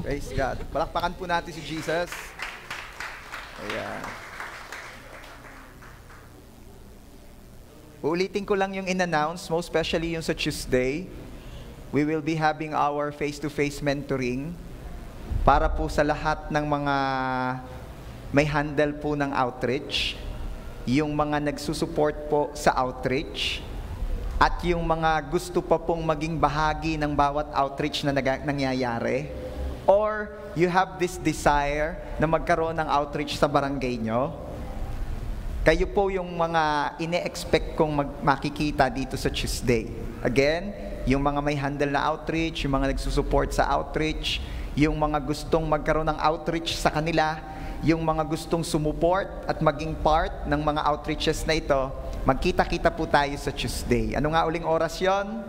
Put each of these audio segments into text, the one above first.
Praise God. Palakpakan po natin si Jesus. Ayan. Uulitin ko lang yung in-announce, most especially yung sa Tuesday. We will be having our face-to-face mentoring para po sa lahat ng mga may handle po ng outreach, yung mga nagsusupport po sa outreach, at yung mga gusto pa pong maging bahagi ng bawat outreach na nangyayari, or you have this desire na magkaroon ng outreach sa barangay nyo, kayo po yung mga ine-expect kong makikita dito sa Tuesday. Again, yung mga may handle na outreach, yung mga nagsusupport sa outreach, yung mga gustong magkaroon ng outreach sa kanila, yung mga gustong sumuport at maging part ng mga outreaches na ito, magkita-kita po tayo sa Tuesday. Ano nga uling oras yon?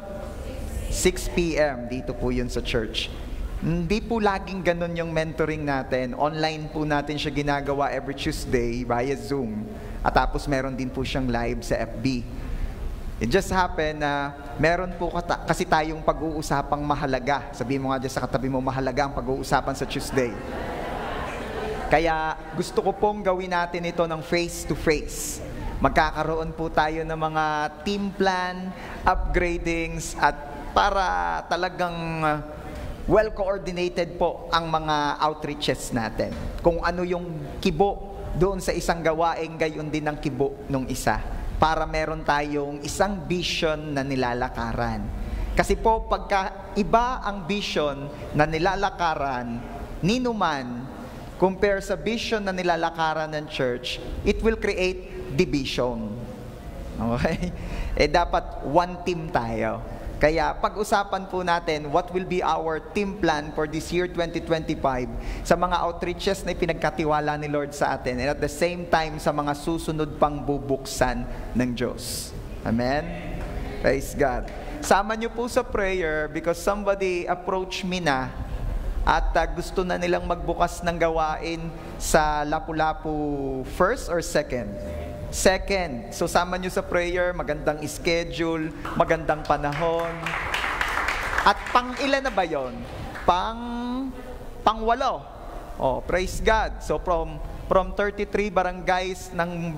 6 p.m. Dito po yun sa church. Hindi po laging ganun yung mentoring natin. Online po natin siya ginagawa every Tuesday via Zoom. At tapos meron din po siyang live sa FB. It just happened na meron po kasi tayong pag-uusapang mahalaga. Sabihin mo nga dyan sa katabi mo, mahalaga ang pag-uusapan sa Tuesday. Kaya gusto ko pong gawin natin ito ng face-to-face. Magkakaroon po tayo ng mga team plan, upgradings, at para talagang well-coordinated po ang mga outreaches natin. Kung ano yung kibo doon sa isang gawain, gayon din ang kibo nung isa. Para meron tayong isang vision na nilalakaran. Kasi po, pagka iba ang vision na nilalakaran, ninuman, compare sa vision na nilalakaran ng church, it will create division. Okay? Dapat one team tayo. Kaya pag-usapan po natin what will be our team plan for this year 2025 sa mga outreaches na pinagkatiwala ni Lord sa atin, and at the same time sa mga susunod pang bubuksan ng Diyos. Amen? Praise God. Sama niyo po sa prayer because somebody approached me na at gusto na nilang magbukas ng gawain sa Lapu-Lapu first or second? Second. So sama nyo sa prayer, magandang schedule, magandang panahon. At pang ilan na ba yon? Pang-walo. Oh, praise God. So from 33 barangays ng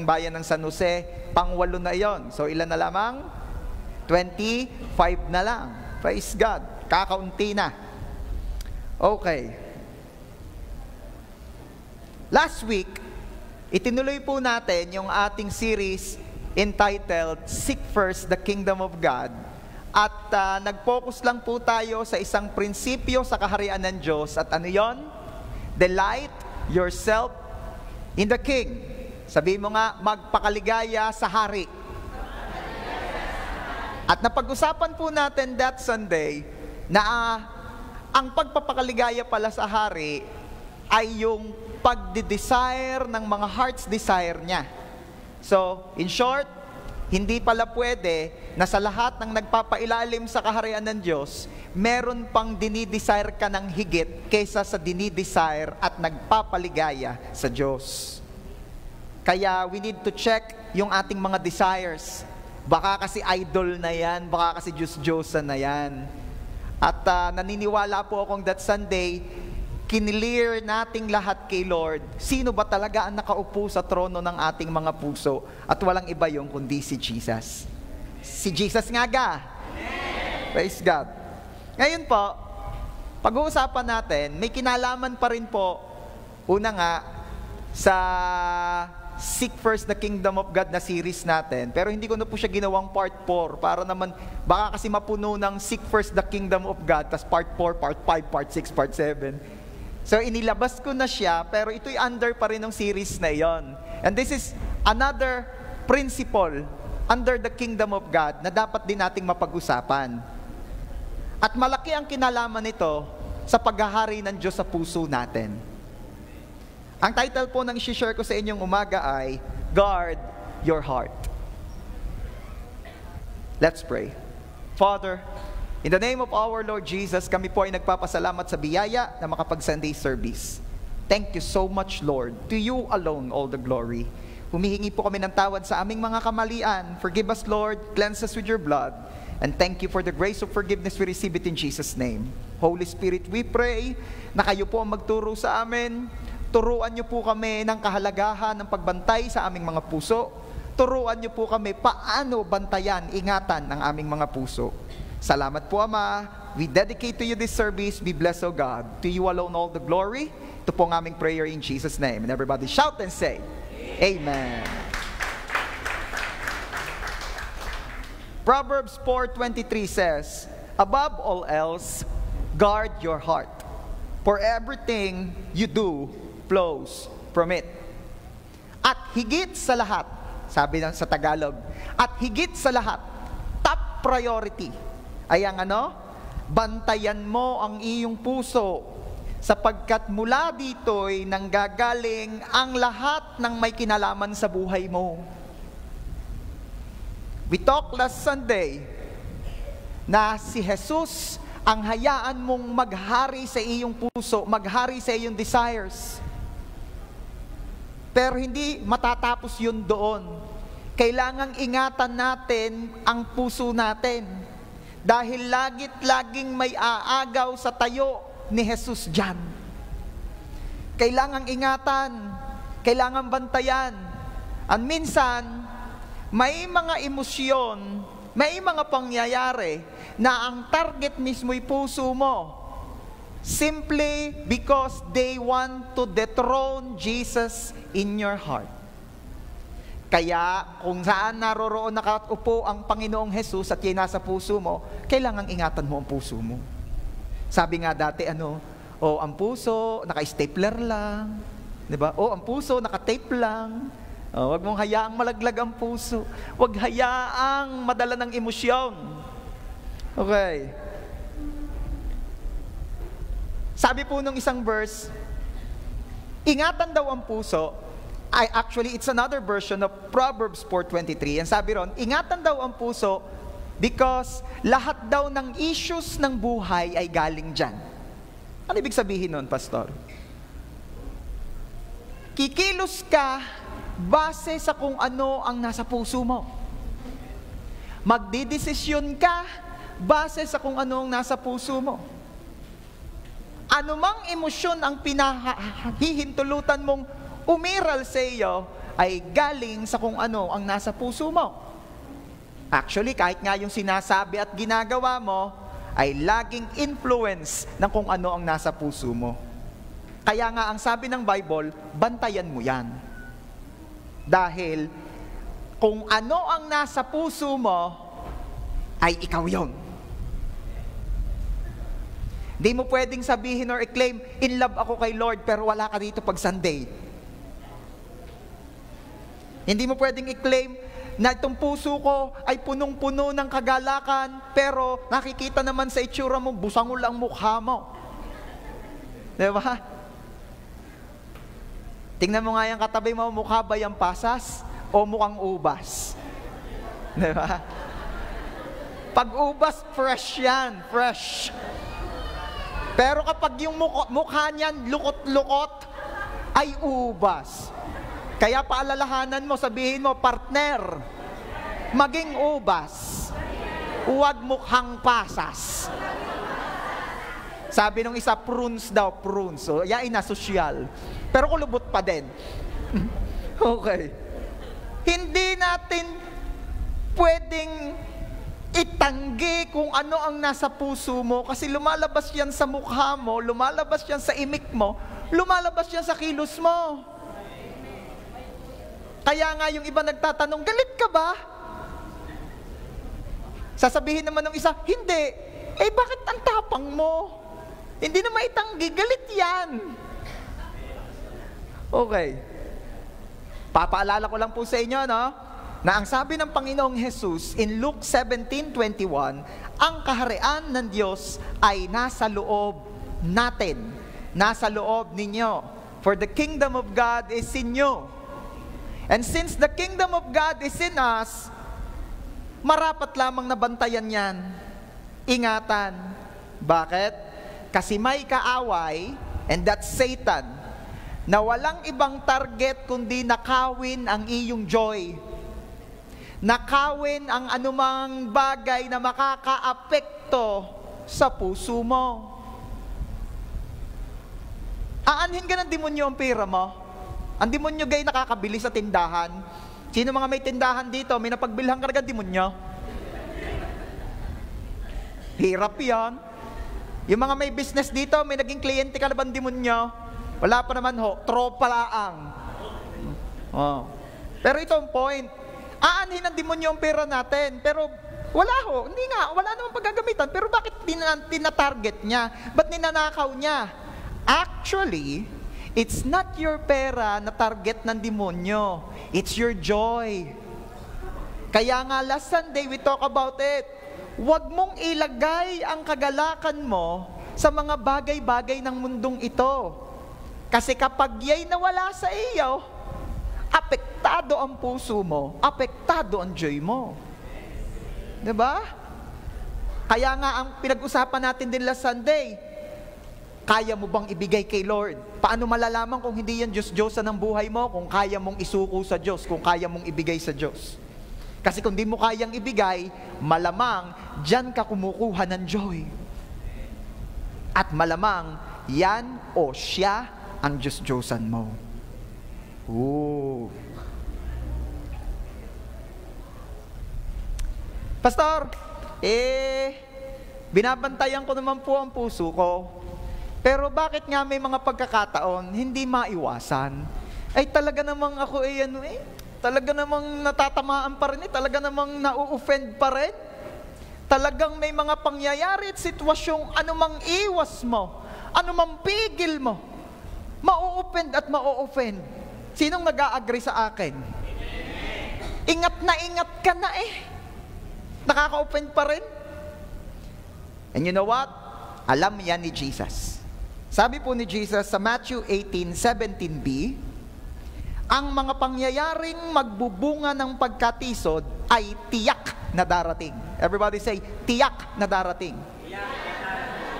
bayan ng San Jose, pang-walo na yon. So ilan na lamang? 25 na lang. Praise God. Kakaunti na. Okay. Last week, itinuloy po natin yung ating series entitled Seek First the Kingdom of God. At nag-focus lang po tayo sa isang prinsipyo sa kaharian ng Diyos. At ano yon? Delight yourself in the King. Sabihin mo nga, magpakaligaya sa hari. At napag-usapan po natin that Sunday na ang pagpapakaligaya pala sa hari ay yung pagde-desire ng mga heart's desire niya. So, in short, hindi pala pwede na sa lahat ng nagpapailalim sa kaharian ng Diyos, meron pang dinidesire ka ng higit kaysa sa dinidesire at nagpapaligaya sa Diyos. Kaya we need to check yung ating mga desires. Baka kasi idol na yan, baka kasi Diyos-Diyosan na yan. At naniniwala po akong that Sunday, kinilear nating lahat kay Lord, sino ba talaga ang nakaupo sa trono ng ating mga puso? At walang iba yung kundi si Jesus. Si Jesus nga ga. Praise God. Ngayon po, pag-uusapan natin, may kinalaman pa rin po, una nga, sa Seek First the Kingdom of God na series natin. Pero hindi ko na po siya ginawang part 4 para naman, baka kasi mapuno ng Seek First the Kingdom of God, tas part 4, part 5, part 6, part 7. So inilabas ko na siya, pero ito'y under pa rin ng series na yon. And this is another principle under the kingdom of God na dapat din nating mapag-usapan. At malaki ang kinalaman nito sa paghahari ng Diyos sa puso natin. Ang title po ng i-share ko sa inyong umaga ay Guard Your Heart. Let's pray. Father, in the name of our Lord Jesus, kami po ay nagpapasalamat sa biyaya na makapag-Sunday service. Thank you so much, Lord. To you alone all the glory. Humihingi po kami ng tawad sa aming mga kamalian. Forgive us, Lord. Cleanse us with your blood. And thank you for the grace of forgiveness. We receive it in Jesus' name. Holy Spirit, we pray na kayo po ang magturo sa amin. Turuan niyo po kami ng kahalagahan ng pagbantay sa aming mga puso. Turuan niyo po kami paano bantayan, ingatan ang aming mga puso. Salamat po, Ama. We dedicate to you this service. Be blessed, O God. To you alone all the glory. Ito po ang aming prayer in Jesus' name. And everybody shout and say, Amen. Proverbs 4:23 says, above all else, guard your heart, for everything you do flows from it. At higit sa lahat, sabi sa Tagalog, at higit sa lahat, top priority ay ang bantayan mo ang iyong puso, sapagkat mula dito'y nanggagaling ang lahat ng may kinalaman sa buhay mo. We talked last Sunday na si Jesus ang hayaan mong maghari sa iyong puso, maghari sa iyong desires. Pero hindi matatapos yun doon. Kailangang ingatan natin ang puso natin. Dahil laging may aagaw sa tayo ni Jesus dyan. Kailangang ingatan, kailangang bantayan. At minsan, may mga emosyon, may mga pangyayari na ang target mismo'y puso mo. Simply because they want to dethrone Jesus in your heart. Kaya kung saan naroroon nakaupo ang Panginoong Jesus at yan nasa puso mo, kailangang ingatan mo ang puso mo. Sabi nga dati, ang puso, naka-stapler lang. Diba? Ang puso, naka-tape lang. Huwag mong hayaang malaglag ang puso. Huwag hayaang madala ng emosyon. Okay. Sabi po nung isang verse, ingatan daw ang puso. Actually, it's another version of Proverbs 4:23. And sabi ron, ingatan daw ang puso because lahat daw ng issues ng buhay ay galing dyan. Ano ibig sabihin nun, Pastor? Kikilos ka base sa kung ano ang nasa puso mo. Magdidesisyon ka base sa kung ano ang nasa puso mo. Anumang emosyon ang pinahihintulutan mong umiral sa iyo ay galing sa kung ano ang nasa puso mo. Actually, kahit nga yung sinasabi at ginagawa mo ay laging influence ng kung ano ang nasa puso mo. Kaya nga ang sabi ng Bible, bantayan mo yan. Dahil kung ano ang nasa puso mo, ay ikaw yon. Di mo pwedeng sabihin or i-claim, in love ako kay Lord, pero wala ka dito pag Sunday. Hindi mo pwedeng i-claim na itong puso ko ay punong-puno ng kagalakan, pero nakikita naman sa itsura mo, busangol ang mukha mo. Diba? Tingnan mo nga yung katabi mo, mukha ba yung pasas o mukhang ubas? Diba? Pag ubas, fresh yan, fresh. Pero kapag yung mukha niyan lukot-lukot, ay ubas. Kaya paalalahanan mo, sabihin mo, partner, maging ubas, huwag mukhang pasas. Sabi nung isa, prunes daw, prunes. So, yain na, sosyal. Pero kulubot pa din. Okay. Hindi natin pwedeng itanggi kung ano ang nasa puso mo kasi lumalabas yan sa mukha mo, lumalabas yan sa imik mo, lumalabas yan sa kilos mo. Kaya nga yung iba nagtatanong, galit ka ba? Sasabihin naman ng isa, hindi. Bakit ang tapang mo? Hindi na maitanggi, galit yan. Okay. Papaalala ko lang po sa inyo, na ang sabi ng Panginoong Jesus in Luke 17:21, ang kaharian ng Diyos ay nasa loob natin, nasa loob ninyo. For the kingdom of God is in you. And since the kingdom of God is in us, marapat lamang na bantayan yan. Ingatan. Bakit? Kasi may kaaway, and that's Satan, na walang ibang target kundi nakawin ang iyong joy. Nakawin ang anumang bagay na makakaapekto sa puso mo. Aanhin ka ng demonyo ang pera mo. Ang demonyo gay nakakabili sa tindahan. Sino mga may tindahan dito, may napagbilhan ka na demonyo? Hirap yan. Yung mga may business dito, may naging kliyente ka na bang demonyo? Wala pa naman ho, tropa laang. Oh. Pero ito ang point. Aanhin ng demonyo ang pera natin, pero wala ho, hindi nga, wala namang paggagamitan. Pero bakit tinatarget niya? Ba't ninanakaw niya? Actually, it's not your pera na target ng demonyo. It's your joy. Kaya nga last Sunday we talk about it. Huwag mong ilagay ang kagalakan mo sa mga bagay-bagay ng mundong ito. Kasi kapag ya'y nawala sa iyo, apektado ang puso mo, apektado ang joy mo. Diba? Kaya nga ang pinag-usapan natin din last Sunday, kaya mo bang ibigay kay Lord? Paano malalaman kung hindi yan Diyos-Diyosan ng buhay mo? Kung kaya mong isuko sa Diyos, kung kaya mong ibigay sa Diyos. Kasi kung di mo kayang ibigay, malamang dyan ka kumukuha ng joy. At malamang yan o siya ang Diyos-Diyosan mo. Ooh. Pastor, binabantayan ko naman po ang puso ko. Pero bakit nga may mga pagkakataon, hindi maiwasan? Ay talaga namang ako talaga namang natatamaan pa rin talaga namang nau-offend pa rin. Talagang may mga pangyayari at sitwasyong anumang iwas mo, anumang pigil mo, mau-offend at mau-offend. Sinong nag-a-agree sa akin? Ingat ka na nakaka-offend pa rin. And you know what? Alam yan ni Jesus. Sabi po ni Jesus sa Matthew 18:17b, ang mga pangyayaring magbubunga ng pagkatisod ay tiyak na darating. Everybody say, tiyak na darating.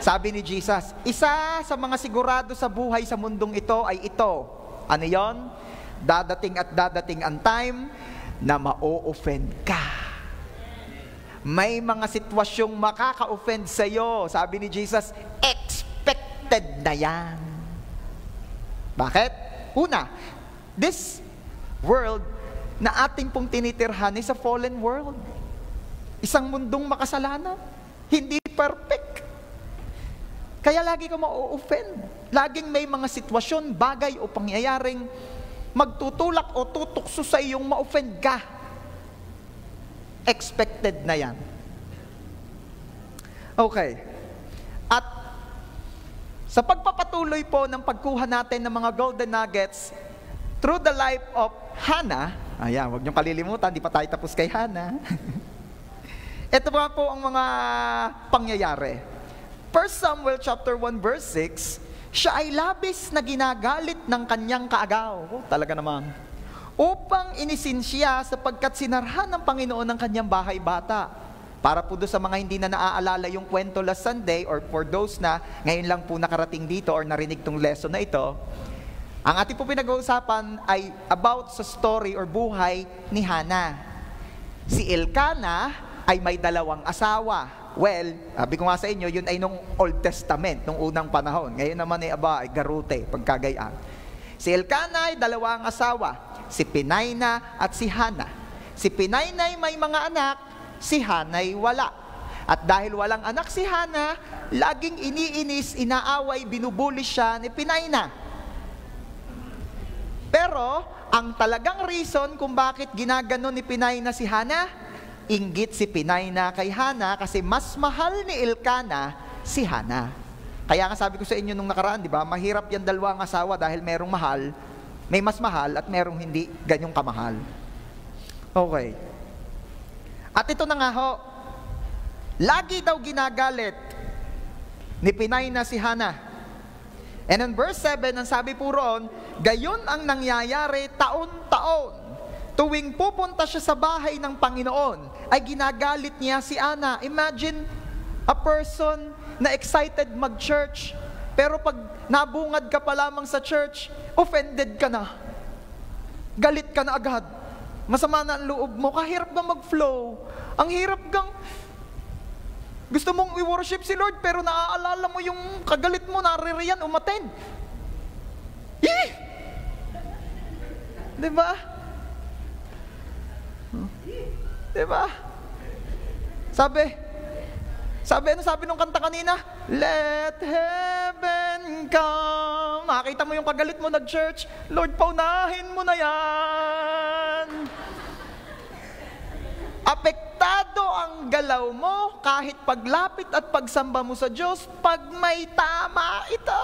Sabi ni Jesus, isa sa mga sigurado sa buhay sa mundong ito ay ito. Ano yon? Dadating at dadating ang time na ma-o-offend ka. May mga sitwasyong makaka-offend sa iyo. Sabi ni Jesus, expected na yan. Bakit? Una, this world na ating pong tinitirhan is a fallen world. Isang mundong makasalanan. Hindi perfect. Kaya lagi ka ma-offend. Laging may mga sitwasyon, bagay o pangyayaring magtutulak o tutukso sa iyong ma-offend ka. Expected na yan. Okay. At sa pagpapatuloy po ng pagkuha natin ng mga golden nuggets through the life of Hannah, huwag niyong kalilimutan, di pa tayo tapos kay Hannah. Ito pa po ang mga pangyayari. 1 Samuel chapter 1 verse 6, siya ay labis na ginagalit ng kanyang kaagaw. Talaga naman. Upang inisin siya sapagkat sinarhan ng Panginoon ng kanyang bahay bata. Para po doon sa mga hindi na naaalala yung kwento last Sunday, or for those na ngayon lang po nakarating dito or narinig tong lesson na ito, ang ating po pinag-uusapan ay about sa story or buhay ni Hannah. Si Elkanah ay may 2 asawa. Well, sabi ko nga sa inyo, yun ay nung Old Testament, nung unang panahon. Ngayon naman ay garute, pagkagayaan. Si Elkanah ay 2 asawa. Si Peninnah at si Hannah. Si Peninnah may mga anak, si Hannah wala. At dahil walang anak si Hannah, laging iniinis, inaaway, binubuli siya ni Peninnah. Pero, ang talagang reason kung bakit ginaganon ni Peninnah si Hannah, inggit si Peninnah kay Hannah kasi mas mahal ni Elkanah si Hannah. Kaya nga sabi ko sa inyo nung nakaraan, di ba, mahirap yan 2 asawa dahil merong mahal, may mas mahal at merong hindi ganyong kamahal. Okay. At ito na nga ho, lagi daw ginagalit ni Peninnah si Hannah. And in verse 7, ang sabi po roon, gayon ang nangyayari taon-taon. Tuwing pupunta siya sa bahay ng Panginoon, ay ginagalit niya si Hannah. Imagine a person na excited mag-church, pero pag nabungad ka pa lamang sa church, offended ka na. Galit ka na agad. Masama na ang loob mo. Kahirap na mag-flow. Ang hirap gang gusto mong i-worship si Lord, pero naaalala mo yung kagalit mo, naririyan, umattend. Eh! Diba? Diba? Ano sabi nung kanta kanina? Let heaven come. Makita mo yung kagalit mo nag-church, Lord, paunahin mo na yan. Apektado ang galaw mo kahit paglapit at pagsamba mo sa Diyos pag may tama ito.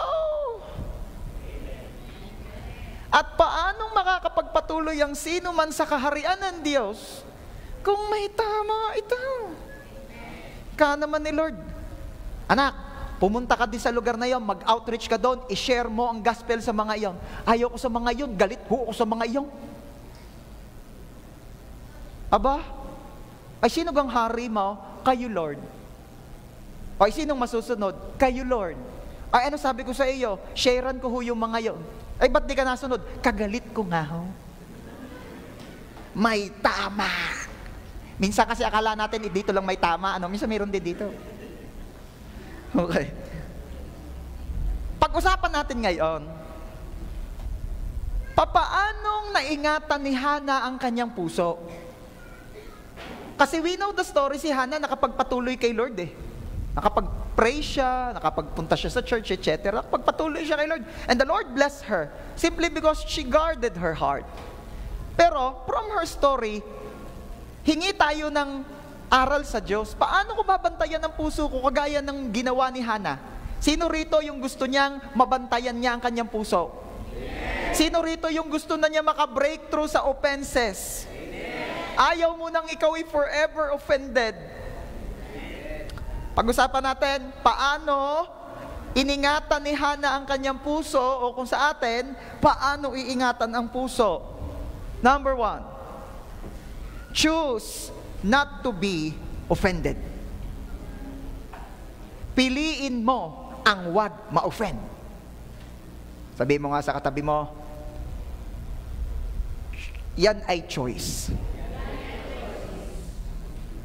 At paanong makakapagpatuloy ang sino man sa kaharian ng Diyos kung may tama ito? Ka naman ni Lord, anak, pumunta ka din sa lugar na iyon, mag-outreach ka doon, i-share mo ang gospel sa mga iyon. Ayaw ko sa mga iyon, galit ko sa mga iyon. Aba, ay sino gang hari mo? Kayo, Lord. Ay sinong masusunod? Kayo, Lord. Ay ano sabi ko sa iyo? Sharean ko yung mga iyon. Ay ba't di ka nasunod? Kagalit ko nga ho. May tama. Minsan kasi akala natin dito lang may tama, minsan mayroon din dito. Okay. Pag-usapan natin ngayon, papaanong naingatan ni Hannah ang kanyang puso? Kasi we know the story, si Hannah nakapagpatuloy kay Lord Nakapag-pray siya, nakapagpunta siya sa church, etc. Nakapagpatuloy siya kay Lord. And the Lord blessed her simply because she guarded her heart. Pero from her story, hingi tayo ng aral sa Diyos. Paano ko babantayan ang puso ko kagaya ng ginawa ni Hannah? Sino rito yung gusto niyang mabantayan niya ang kanyang puso? Sino rito yung gusto na niya maka-breakthrough sa offenses? Ayaw mo nang ikaw ay forever offended. Pag-usapan natin, paano iningatan ni Hannah ang kanyang puso o kung sa atin, paano iingatan ang puso? Number 1. Choose not to be offended. Piliin mo ang wag ma-offend. Sabi mo nga sa katabi mo, yan ay choice.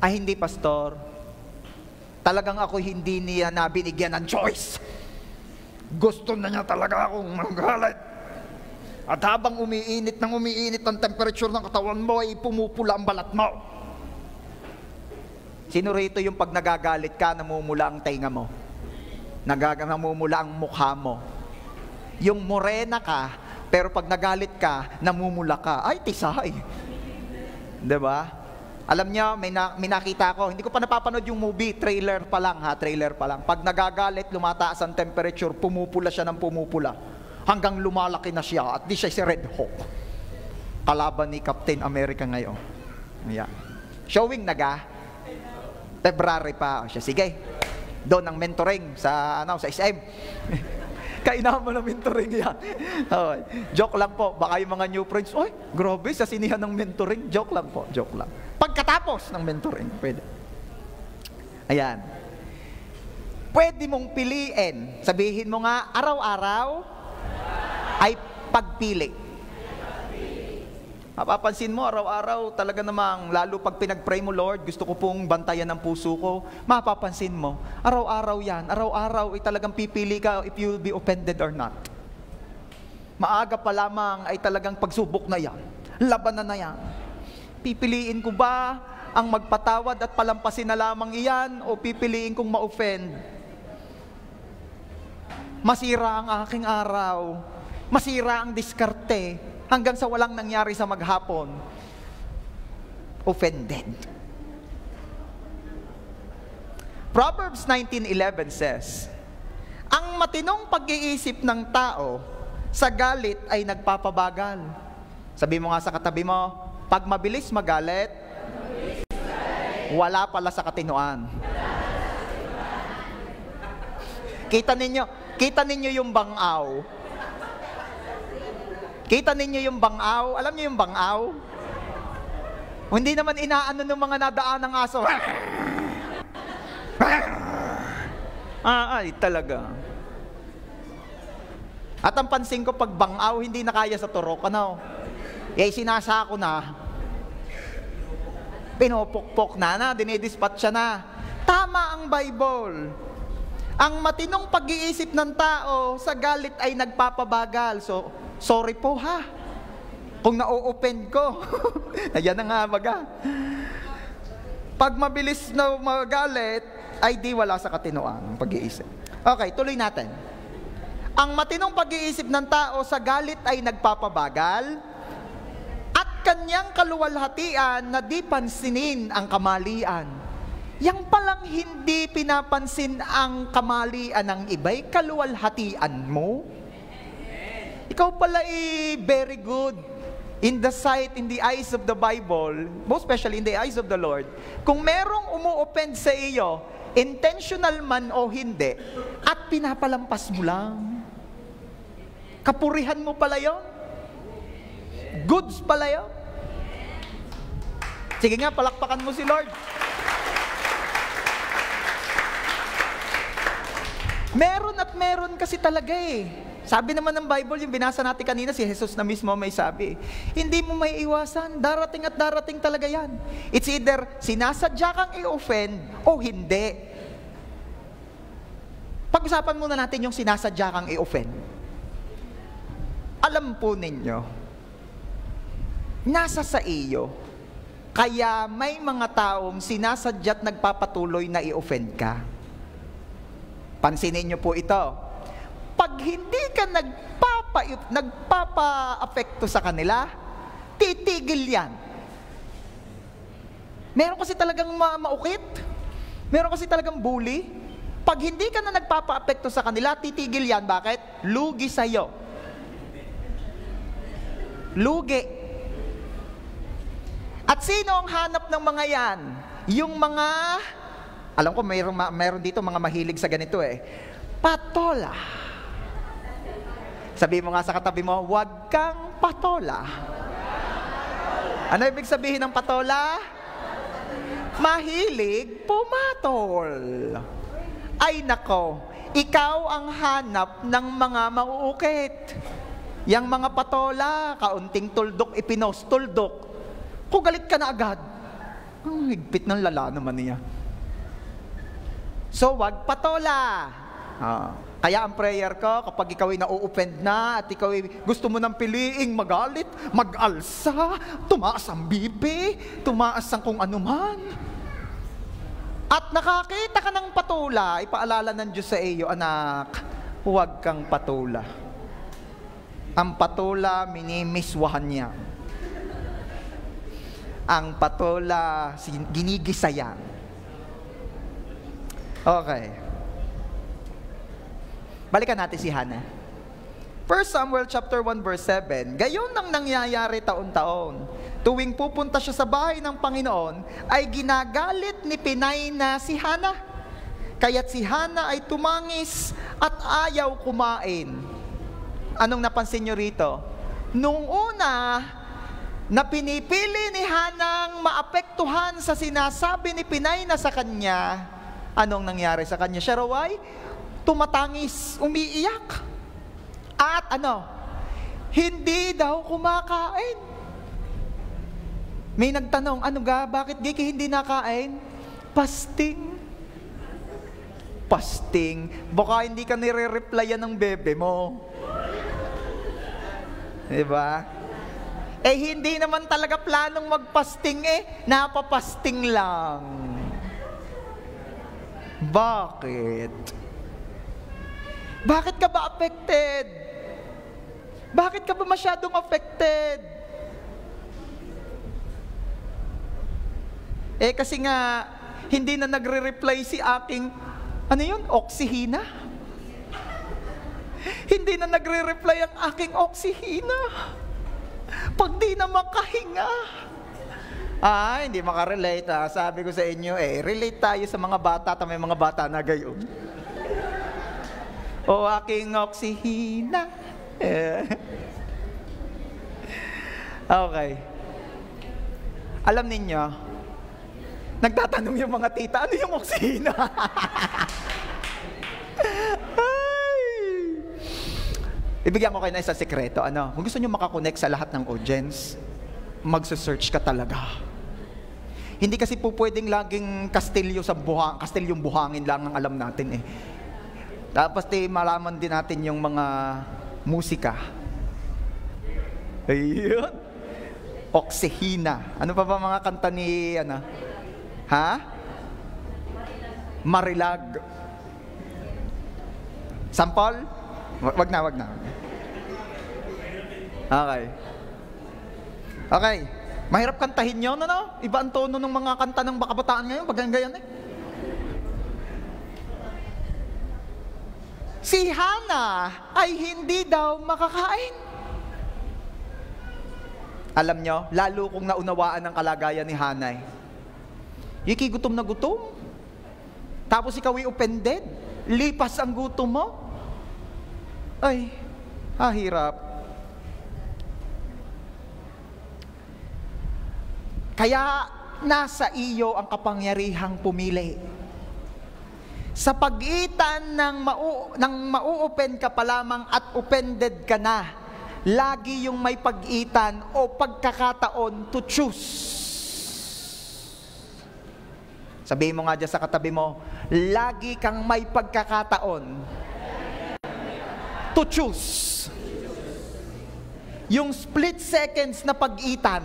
Ay hindi, pastor. Talagang ako hindi niya nabinigyan ng choice. Gusto na niya talaga akong magalit. At habang umiinit ang temperature ng katawan mo, ay pumupula ang balat mo. Sino rito yung pag nagagalit ka, namumula ang tainga mo? Namumula ang mukha mo. Yung morena ka, pero pag nagalit ka, namumula ka. Ay, tisay. Diba? Alam niyo, may nakita ko, hindi ko pa napapanood yung movie, trailer pa lang. Pag nagagalit, lumataas ang temperature, pumupula siya ng pumupula. Hanggang lumalaki na siya at di siya si Red Hawk. Kalaban ni Captain America ngayon. Ayan. Showing February pa. Siya, sige. Doon ang mentoring sa SM. Kainaman mo ng mentoring yan. Okay. Joke lang po. Baka yung mga new friends, oy, grabe, sa sinihan ng mentoring. Joke lang po. Pagkatapos ng mentoring, pwede. Ayan. Pwede mong piliin. Sabihin mo nga, araw-araw ay pagpili. Mapapansin mo, araw-araw talaga namang, lalo pag pinag-pray mo, Lord, gusto ko pong bantayan ng puso ko, mapapansin mo, araw-araw yan, araw-araw ay talagang pipili ka if you will be offended or not. Maaga pa lamang ay talagang pagsubok na yan, labanan na yan. Pipiliin ko ba ang magpatawad at palampasin na lamang iyan o pipiliin kong ma-offend? Masira ang aking araw, masira ang diskarte, hanggang sa walang nangyari sa maghapon. Offended. Proverbs 19:11 says, ang matinong pag-iisip ng tao sa galit ay nagpapabagal. Sabi mo nga sa katabi mo, pag mabilis magalit, wala pala sa katinoan. Kita ninyo yung bangaw. Kita ninyo yung bangaw? Alam niyo yung bangaw? Hindi naman inaano ng mga nadaan ng aso. Ay, talaga. At ang pansin ko, pag bangaw, hindi na kaya sa turok, sinasako na. Pinupukpok na, dinidispatch siya na. Tama ang Bible. Ang matinong pag-iisip ng tao sa galit ay nagpapabagal. So, sorry po ha, kung na-o-offend ko. Ayan na nga baga. Pag mabilis na magalit, ay di wala sa katinoang pag-iisip. Okay, tuloy natin. Ang matinong pag-iisip ng tao sa galit ay nagpapabagal, at kanyang kaluwalhatian na di pansinin ang kamalian. Yang palang hindi pinapansin ang kamalian ng iba'y kaluwalhatian mo. Ikaw pala very good in the sight, in the eyes of the Bible, most especially in the eyes of the Lord. Kung merong umu-offend sa iyo, intentional man o hindi, at pinapalampas mo lang. Kapurihan mo pala yun. Goods pala yun. Sige nga, palakpakan mo si Lord. Meron at meron kasi talaga eh. Sabi naman ng Bible, yung binasa natin kanina, si Jesus na mismo may sabi, hindi mo may iwasan, darating at darating talaga yan. It's either sinasadya kang i-offend o hindi. Pag-usapan muna natin yung sinasadya kang i-offend. Alam po ninyo, nasa sa iyo, kaya may mga taong sinasadya't nagpapatuloy na i-offend ka. Pansinin niyo po ito. Pag hindi ka nagpapa-apekto sa kanila, titigil yan. Meron kasi talagang maukit. Meron kasi talagang bully. Pag hindi ka na nagpapa-apekto sa kanila, titigil yan. Bakit? Lugi sa'yo. Lugi. At sino ang hanap ng mga yan? Yung mga, alam ko mayroon dito mga mahilig sa ganito eh. Patola. Sabihin mo nga sa katabi mo, huwag kang patola. Ano ibig sabihin ng patola? Mahilig pumatol. Ay nako, ikaw ang hanap ng mga mauukit. Yang mga patola, kaunting tuldok, tuldok. Kung galit ka na agad, ang higpit ng lala naman niya. So, wag patola. Kaya ang prayer ko, kapag ikaw ay na-o-offend na at ikaw ay gusto mo ng piliing magalit, mag-alsa, tumaas ang bibi, tumaas ang kung anuman. At nakakita ka ng patola, ipaalala ng Diyos sa iyo, anak, huwag kang patola. Ang patola, minimiswahan niya. Ang patola, ginigisayan. Okay. Balikan natin si Hannah. 1 Samuel chapter 1 verse 7. Gayon ang nangyayari taon-taon. Tuwing pupunta siya sa bahay ng Panginoon, ay ginagalit ni Penina si Hannah. Kaya't si Hannah ay tumangis at ayaw kumain. Anong napansin nyo rito? Nung una, na pinipili ni Hannah maapektuhan sa sinasabi ni Penina sa kanya, anong nangyari sa kanya? Siya raw ay tumatangis, umiiyak. At hindi daw kumakain. May nagtanong, bakit Giki hindi nakain? Fasting. Fasting. Baka hindi ka nire-replyan ng bebe mo. Diba? Hindi naman talaga planong mag-fasting napapasting lang. Bakit? Bakit ka ba affected? Bakit ka ba masyadong affected? Kasi nga, hindi na nagre-reply si aking, oksihina? Hindi na nagre-reply ang aking oksihina. Pag di na makahinga. Hindi makarelate Sabi ko sa inyo, relate tayo sa mga bata, may mga bata na gayon. O aking oksihina. Okay. Alam ninyo, nagtatanong yung mga tita, ano yung oksihina? Ibigyan ko kayo na isang sekreto. Kung gusto nyo makakonect sa lahat ng audience, magsa-search ka talaga. Hindi kasi po pwedeng laging kastilyong buhangin lang ang alam natin Tapos malaman din natin yung mga musika. Ayun. Oksihina. Ano pa ba mga kanta ni, Marilag. Sample? Wag na. Okay. Okay. Mahirap kantahin yun, ano? Iba ang tono ng mga kanta ng kabataan ngayon, pag ganyan eh. Si Hana ay hindi daw makakain. Alam nyo, lalo kong naunawaan ang kalagayan ni Hana. Yiki, gutom na gutom. Tapos ikaw ay offended. Lipas ang gutom mo. Ay, hirap. Kaya nasa iyo ang kapangyarihang pumili. Sa pagitan ng mau-open ka pa lamang at offended ka na, lagi yung may pagitan o pagkakataon to choose. Sabihin mo nga dyan sa katabi mo, lagi kang may pagkakataon to choose. Yung split seconds na pagitan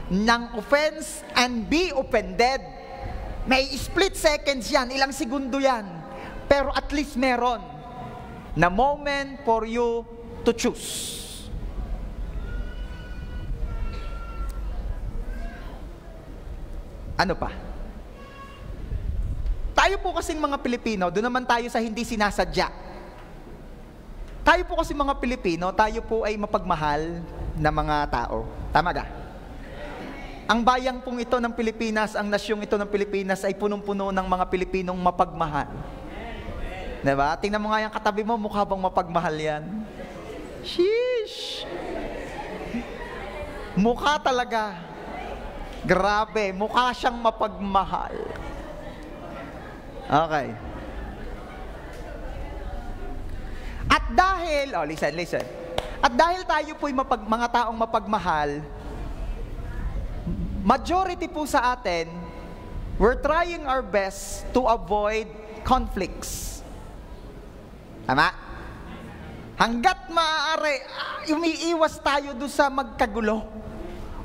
ng offense and be offended, may split seconds yan, ilang segundo yan. Pero at least meron na moment for you to choose. Ano pa? Tayo po kasing mga Pilipino, doon naman tayo sa hindi sinasadya. Tayo po kasing mga Pilipino, tayo po ay mapagmahal na mga tao. Tama ga? Ang bayang pong ito ng Pilipinas, ang nasyong ito ng Pilipinas ay punong-puno ng mga Pilipinong mapagmahal. Diba? Tingnan mo nga yung katabi mo, mukha bang mapagmahal yan? Sheesh! Mukha talaga. Grabe, mukha siyang mapagmahal. Okay. At dahil, listen. At dahil tayo po'y mga taong mapagmahal, majority po sa atin, we're trying our best to avoid conflicts. Tama? Hanggat maaari, umiiwas tayo doon sa magkagulo.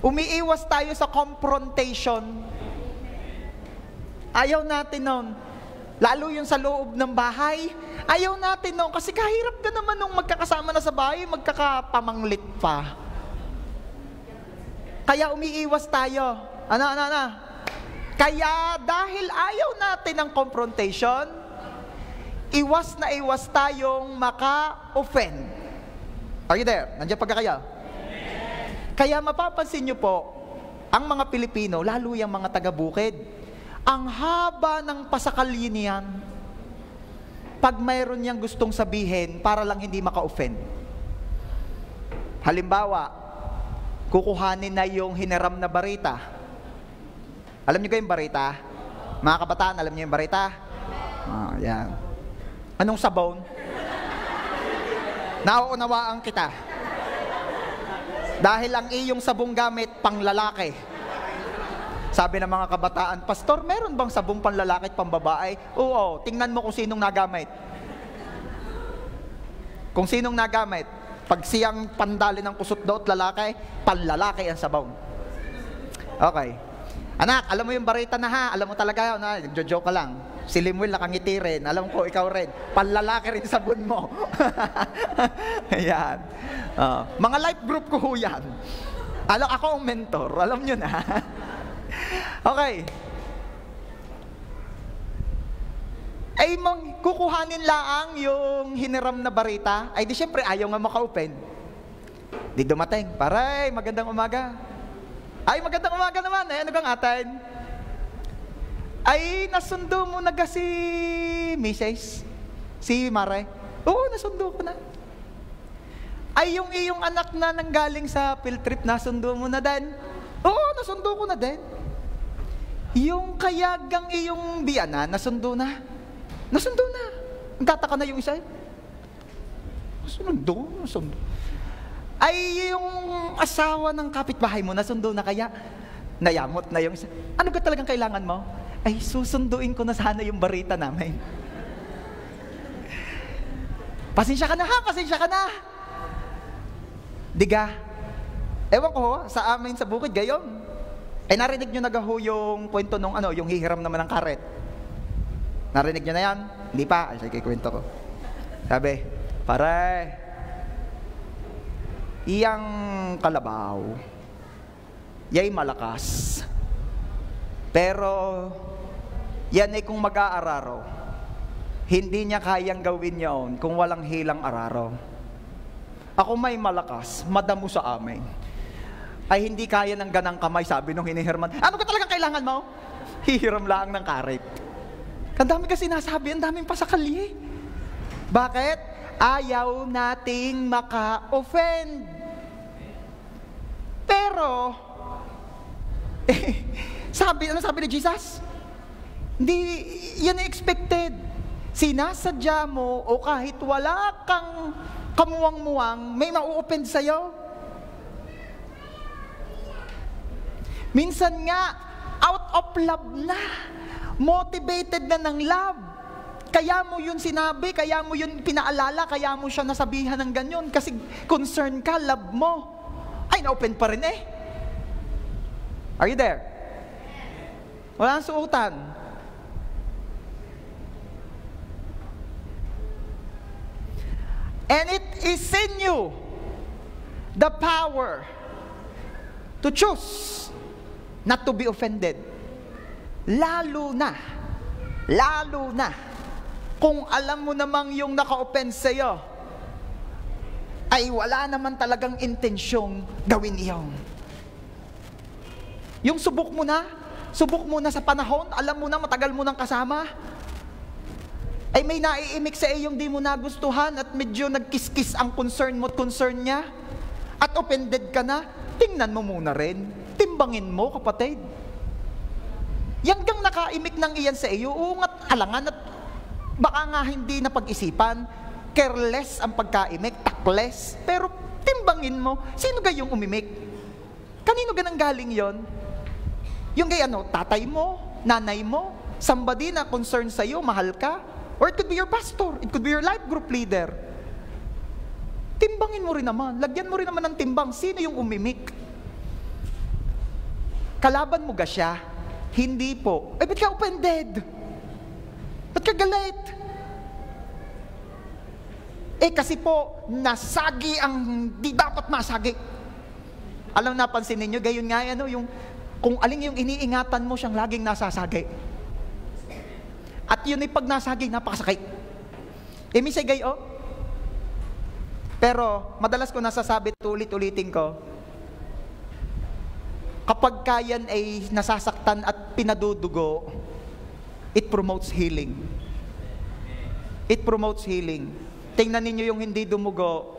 Umiiwas tayo sa confrontation. Ayaw natin nun. Lalo yung sa loob ng bahay, ayaw natin nun. Kasi kahirap ka naman nung magkakasama na sa bahay, magkakapamanglit pa. Kaya umiiwas tayo. Ano? Kaya dahil ayaw natin ng confrontation, iwas na iwas tayong maka-offend. Are you there? Nandiyan pa kayo? Kaya mapapansin nyo po, ang mga Pilipino, lalo yung mga taga-bukid, ang haba ng pasakalye niyan, pag mayroon niyang gustong sabihin, para lang hindi maka-offend. Halimbawa, kukuhanin na yung hiniram na barita. Alam niyo yung barita? Mga kabataan, alam niyo yung barita? Yan. Anong sabon? Nauunawaan kita. Dahil ang iyong sabong gamit, pang lalaki. Sabi ng mga kabataan, Pastor, meron bang sabong pang lalaki at pang babae? Oo, tingnan mo kung sinong nagamit. Kung sinong nagamit. Pag siyang pandali ng kusot daw at lalaki, panlalaki ang sabong. Okay. Anak, alam mo yung barita na ha? Alam mo talaga yun ha? Joke ka lang. Si Limuel nakangiti rin. Alam ko, ikaw rin. Panlalaki rin sabon mo. Ayan. Mga life group ko ho yan. Ako ang mentor. Alam nyo na. Okay. Ay kukuhanin lang yung hiniram na barita, ay di syempre ayaw nga maka-open. Di dumating, paray, magandang umaga. Ay, magandang umaga naman, ano kang atin? Ay, nasundo mo na si Mrs. Si Mare. Oo, nasundo ko na. Ay, yung iyong anak na nanggaling sa field trip, nasundo mo na din. Oo, nasundo ko na din. Yung kayagang iyong biyana, nasundo na. Nasundo na. Nagtataka na yung isa. Nasundo. Ay, yung asawa ng kapitbahay mo, nasundo na kaya? Nayamot na yung isa. Ano ka talagang kailangan mo? Ay, susunduin ko na sana yung barita namin. Pasensya ka na ha, pasensya ka na. Diga, ewan ko, sa amin sa bukid, gayon. Narinig nyo nagaho yung kwento nung yung hihiram naman ng karet. Narinig nyo na yan? Hindi pa, ay sige, kwento ko. Sabi, pare, iyang kalabaw, yay malakas. Pero, yan ay kung mag-aararo, hindi niya kayang gawin yon kung walang hilang araro. Ako may malakas, madamo sa amin, ay hindi kaya ng ganang kamay, sabi nung hinihirman. Ano ka talagang kailangan mo? Hihiram lang ng karet. Ang dami kasi sinasabi, ang daming pasakali. Bakit? Ayaw nating maka-offend. Pero, ano sabi ni Jesus? Hindi, yan ay expected. Sinasadya mo o kahit wala kang kamuwang-muwang, may mau-offend sa'yo. Minsan nga, out of love na. Motivated na ng love. Kaya mo yun sinabi, kaya mo yun pinaalala, kaya mo siya nasabihan ng ganyan. Kasi concern ka, love mo. Ay, na-open pa rin eh. Are you there? Wala nang suotan. And it is in you the power to choose not to be offended. Lalo na kung alam mo namang yung naka-offend sa'yo ay wala naman talagang intensyong gawin iyon. Yung subok mo na sa panahon, alam mo na matagal mo nang kasama, ay may naiimik sa iyong di mo nagustuhan at medyo nagkiskis ang concern mo at concern niya, at offended ka na, tingnan mo muna rin, timbangin mo kapatid. Yang gang nakaimik ng iyan sa iyo, uungat alangan at baka nga hindi na pag-isipan, careless ang pagkaimik, takles, pero timbangin mo, sino gayong umimik? Kanino ganang galing yon? Yung gay tatay mo, nanay mo, somebody na concerned sa iyo, mahal ka, or it could be your pastor, it could be your life group leader. Timbangin mo rin naman, lagyan mo rin naman ng timbang, sino yung umimik? Kalaban mo ga siya? Hindi po. Ba't ka offended? Ba't ka galit? Kasi po, nasagi ang di dapat masagi. Alam, napansin ninyo, gayon nga yung kung alin yung iniingatan mo, siyang laging nasasagi. At yun ay pag nasagi, napakasakit. Misay gayo. Pero, madalas ko nasasabi, ulit-ulitin ko, kapag kayan ay nasasaktan at pinadudugo, it promotes healing. It promotes healing. Tingnan ninyo yung hindi dumugo,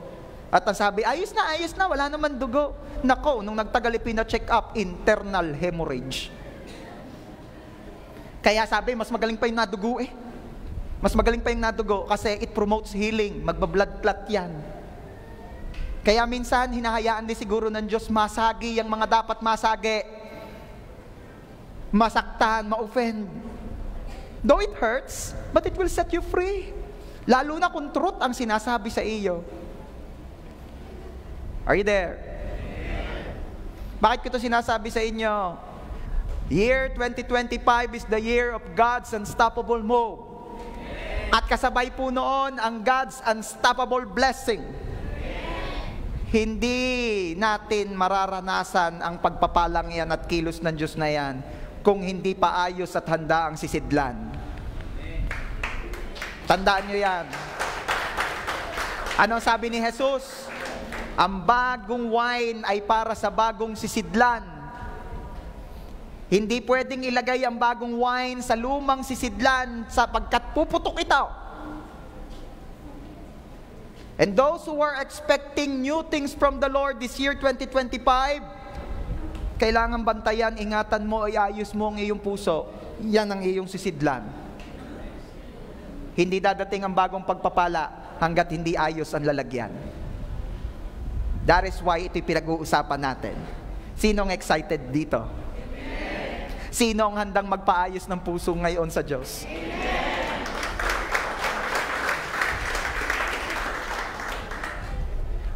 at ang sabi, ayos na, wala naman dugo. Nako, nung nagtagal pina-check up, internal hemorrhage. Kaya sabi, mas magaling pa yung nadugo eh. Mas magaling pa yung nadugo kasi it promotes healing. Magbablood clot yan. Kaya minsan, hinahayaan din siguro ng Diyos masagi yung mga dapat masagi. Masaktan, ma-offend. Though it hurts, but it will set you free. Lalo na kung truth ang sinasabi sa iyo. Are you there? Bakit ko ito sinasabi sa inyo? Year 2025 is the year of God's unstoppable move. At kasabay po noon ang God's unstoppable blessing. Hindi natin mararanasan ang pagpapalang yan at kilos ng Diyos na yan kung hindi pa ayos at handa ang sisidlan. Tandaan nyo yan. Ano sabi ni Jesus? Ang bagong wine ay para sa bagong sisidlan. Hindi pwedeng ilagay ang bagong wine sa lumang sisidlan sapagkat puputok ito. And those who are expecting new things from the Lord this year 2025, kailangan bantayan, ingatan mo, ayos mo ang iyong puso. Yan ang iyong sisidlan. Hindi dadating ang bagong pagpapala hanggat hindi ayos ang lalagyan. That is why ito'y pinag-uusapan natin. Sinong excited dito? Sino ang handang magpaayos ng puso ngayon sa Diyos?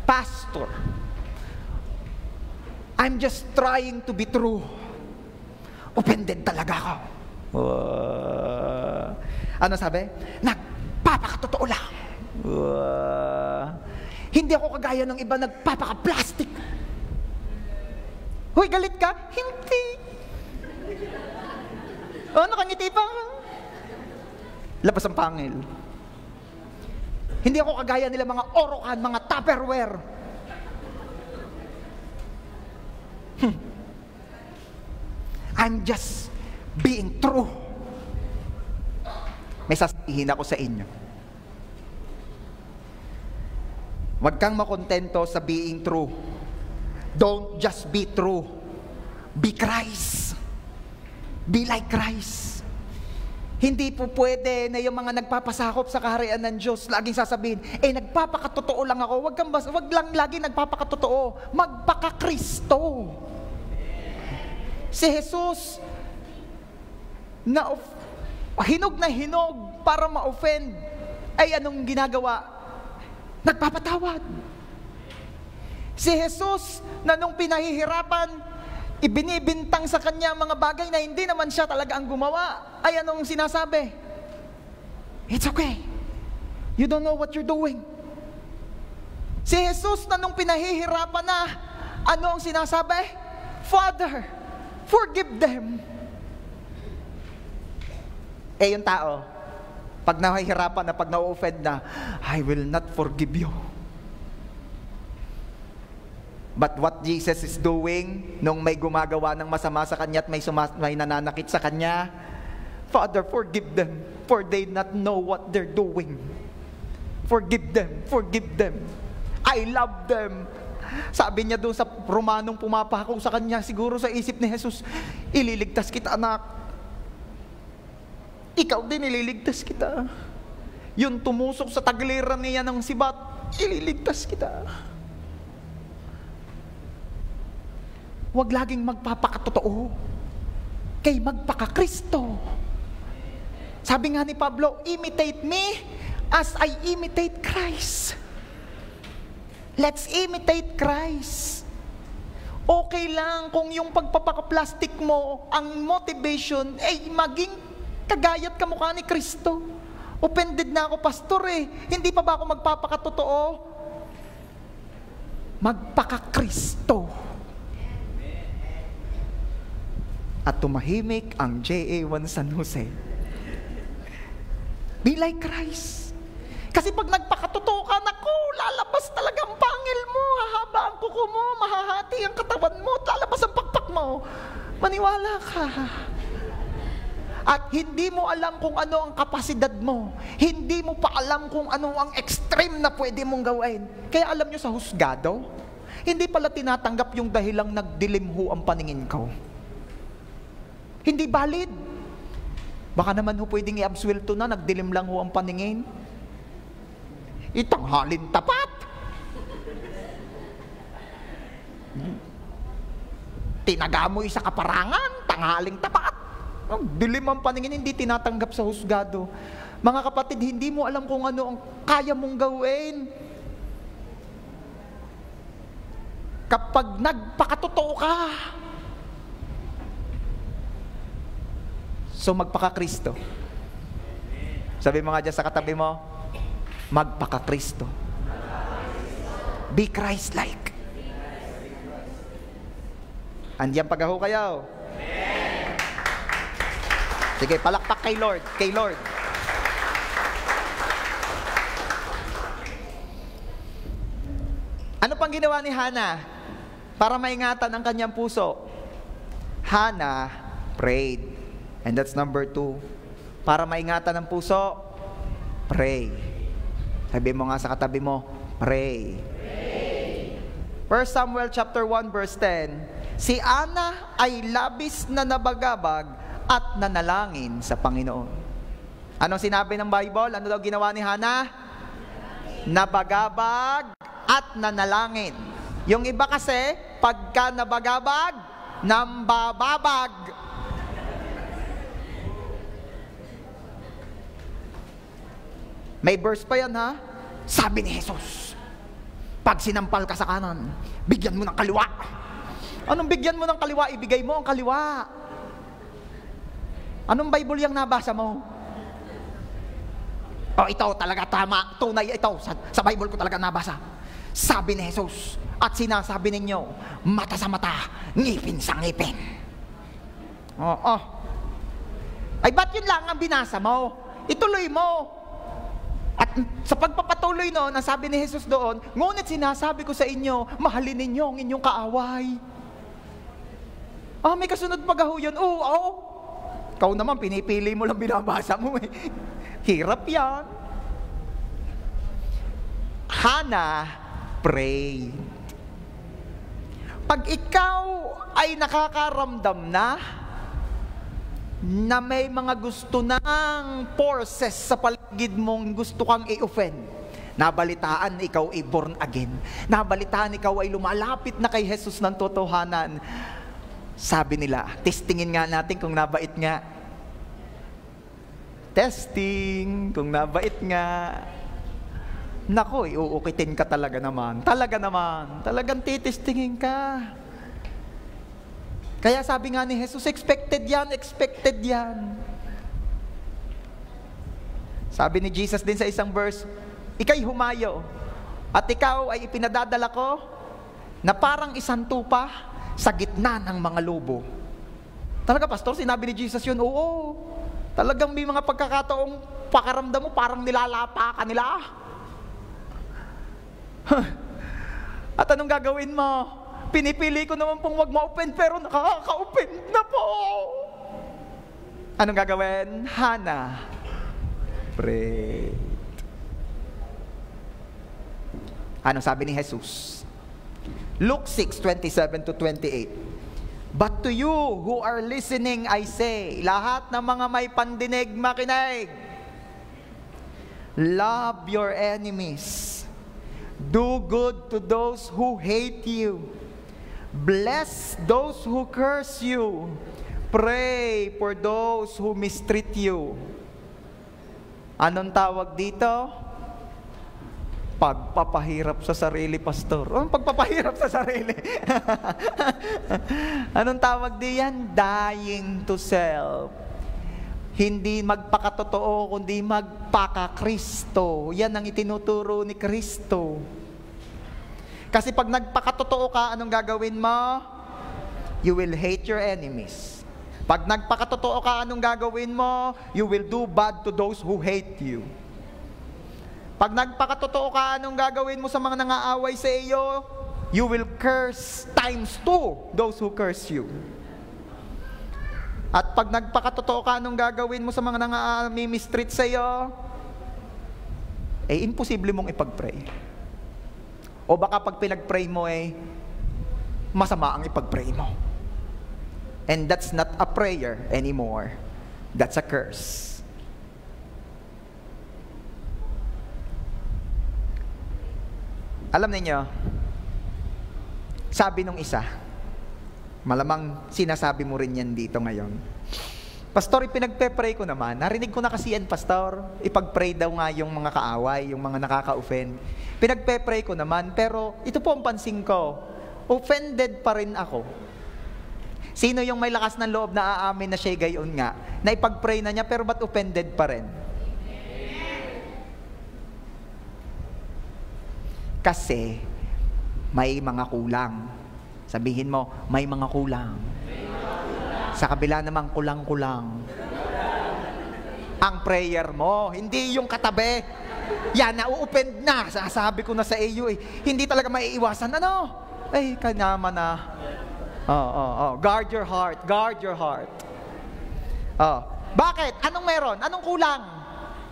Pastor, I'm just trying to be true. Offended talaga ako. Ano sabi? Nagpapakatotoo lang. Hindi ako kagaya ng iba nagpapaka-plastic. Hoy, galit ka? Hindi. Nakangiti pa. Labas ang pangil. Hindi ako kagaya nila mga orokan, mga Tupperware. I'm just being true. May sasabihin ako sa inyo. Huwag kang makontento sa being true. Don't just be true. Be Christ. Be like Christ. Hindi po pwede na yung mga nagpapasakop sa kaharian ng Diyos laging sasabihin, nagpapakatotoo lang ako. Wag lang lagi nagpapakatotoo. Magpaka-Kristo. Si Jesus na hinog para ma-offend, ay anong ginagawa? Nagpapatawad. Si Jesus na nung pinahihirapan, ibinibintang sa kanya mga bagay na hindi naman siya talaga ang gumawa, ay anong sinasabi? It's okay. You don't know what you're doing. Si Jesus na nung pinahihirapan na, ano ang sinasabi? Father, forgive them. Yung tao, pag nahihirapan na, pag na-offend na, I will not forgive you. But what Jesus is doing, nung may gumagawa ng masama sa kanya at may nananakit sa kanya, Father, forgive them, for they not know what they're doing. Forgive them, forgive them. I love them. Sabi niya doon sa Romanong pumapako sa kanya, siguro sa isip ni Jesus, ililigtas kita, anak. Ikaw din, ililigtas kita. Yung tumusok sa tagliran niya ng sibat, ililigtas kita. Huwag laging magpapakatotoo. Kay magpaka-Kristo. Sabi nga ni Pablo, imitate me as I imitate Christ. Let's imitate Christ. Okay lang kung yung pagpapaka-plastic mo, ang motivation ay maging kagayat kamukha ni Kristo. Offended na ako, pastor Hindi pa ba ako magpapakatotoo? Magpaka-Kristo. At tumahimik ang JA1 San Jose. Be like Christ. Kasi pag nagpakatotoo ka, naku, lalabas talaga ang pangil mo, hahaba ang kuko mo, mahahati ang katawan mo, lalabas ang pakpak mo. Maniwala ka. At hindi mo alam kung ano ang kapasidad mo. Hindi mo pa alam kung ano ang extreme na pwede mong gawin. Kaya alam nyo sa husgado, hindi pala tinatanggap yung dahilang nagdilim ho ang paningin ko. Hindi valid. Baka naman ho pwedeng i-absuelto na, nagdilim lang ho ang paningin. Itanghalin tapat. Tinagamoy sa kaparangan, tanghaling tapat. Dilim ang paningin, hindi tinatanggap sa husgado. Mga kapatid, hindi mo alam kung ano ang kaya mong gawin. Kapag nagpakatotoo ka, so magpaka-Kristo. Sabi mo nga dyan sa katabi mo, magpaka-Kristo. Be Christ-like. Andiyan pag-aho kayo. Sige, palakpak kay Lord. Kay Lord. Ano pang ginawa ni Hannah para maingatan ang kanyang puso? Hannah prayed. And that's number 2. Para maingatan ang puso, pray. Sabi mo nga sa katabi mo, pray. 1 Samuel chapter 1 verse 10. Si Ana ay labis na nabagabag at nanalangin sa Panginoon. Anong sinabi ng Bible? Ano daw ginawa ni Hannah? Nabagabag at nanalangin. Yung iba kasi, pagka nabagabag, nambababag. May verse pa yan, ha? Sabi ni Jesus, Pag sinampal ka sa kanan, bigyan mo ng kaliwa. Anong bigyan mo ng kaliwa? Ibigay mo ang kaliwa. Anong Bible yung nabasa mo? Ito talaga tama, tunay ito. Sa Bible ko talaga nabasa. Sabi ni Jesus, at sinasabi ninyo, mata sa mata, ngipin sa ngipin. Ay, ba't yun lang ang binasa mo? Ituloy mo. At sa pagpapatuloy noon, ang sabi ni Jesus doon, ngunit sinasabi ko sa inyo, mahalin ninyo ang inyong kaaway. May kasunod pa gaho yun. Oo. Ikaw naman, pinipili mo lang binabasa mo eh. Hirap yan. Hannah prayed. Pag ikaw ay nakakaramdam na may mga gusto ng forces sa paligid mong gusto kang i-offend, nabalitaan ikaw ay born again, nabalitaan ikaw ay lumalapit na kay Jesus ng totohanan, sabi nila, testingin nga natin kung nabait nga. Testing, kung nabait nga. Nako, uukitin ka talaga naman. Talagang titestingin ka. Kaya sabi nga ni Jesus, expected yan. Sabi ni Jesus din sa isang verse, ika'y humayo, at ikaw ay ipinadadala ko na parang isang tupa sa gitna ng mga lobo. Talaga, pastor, sinabi ni Jesus yun? Oo. Talagang may mga pagkakataong pakaramdam mo parang nilalapa ka nila. At anong gagawin mo? Pinipili ko naman pong wag ma-offend, pero nakaka-offend na po. Anong gagawin? Hannah prayed. Anong sabi ni Jesus? Luke 6:27-28. But to you who are listening, I say, lahat ng mga may pandinig, makinig. Love your enemies. Do good to those who hate you. Bless those who curse you. Pray for those who mistreat you. Anong tawag dito? Pagpapahirap sa sarili, pastor. Pagpapahirap sa sarili. Anong tawag diyan? Dying to self. Hindi magpakatotoo, kundi magpaka-Kristo. Yan ang itinuturo ni Kristo. Kasi pag nagpakatotoo ka, anong gagawin mo? You will hate your enemies. Pag nagpakatotoo ka, anong gagawin mo? You will do bad to those who hate you. Pag nagpakatotoo ka, anong gagawin mo sa mga nangaaway sa iyo? You will curse times 2 those who curse you. At pag nagpakatotoo ka, anong gagawin mo sa mga nangamimistreat sa iyo? Imposible mong ipag-pray. O baka pag pinag-pray mo masama ang ipag-pray mo. And that's not a prayer anymore. That's a curse. Alam niyo, sabi nung isa, malamang sinasabi mo rin yan dito ngayon. Pastor, ipinagpe-pray ko naman. Narinig ko na kasi yan, pastor. Ipag-pray daw nga yung mga kaaway, yung mga nakaka-offend. Pinagpe-pray ko naman, pero ito po ang pansin ko. Offended pa rin ako. Sino yung may lakas ng loob na aamin na siya gayon nga, na ipag-pray na niya, pero ba't offended pa rin? Kasi may mga kulang. Sabihin mo, may mga kulang. Sa kabila namang kulang-kulang. Ang prayer mo, hindi yung katabi. Yan, na-open na. Sasabi ko na sa iyo hindi talaga maiiwasan. Kanyaman na. Guard your heart. Guard your heart. Bakit? Anong meron? Anong kulang?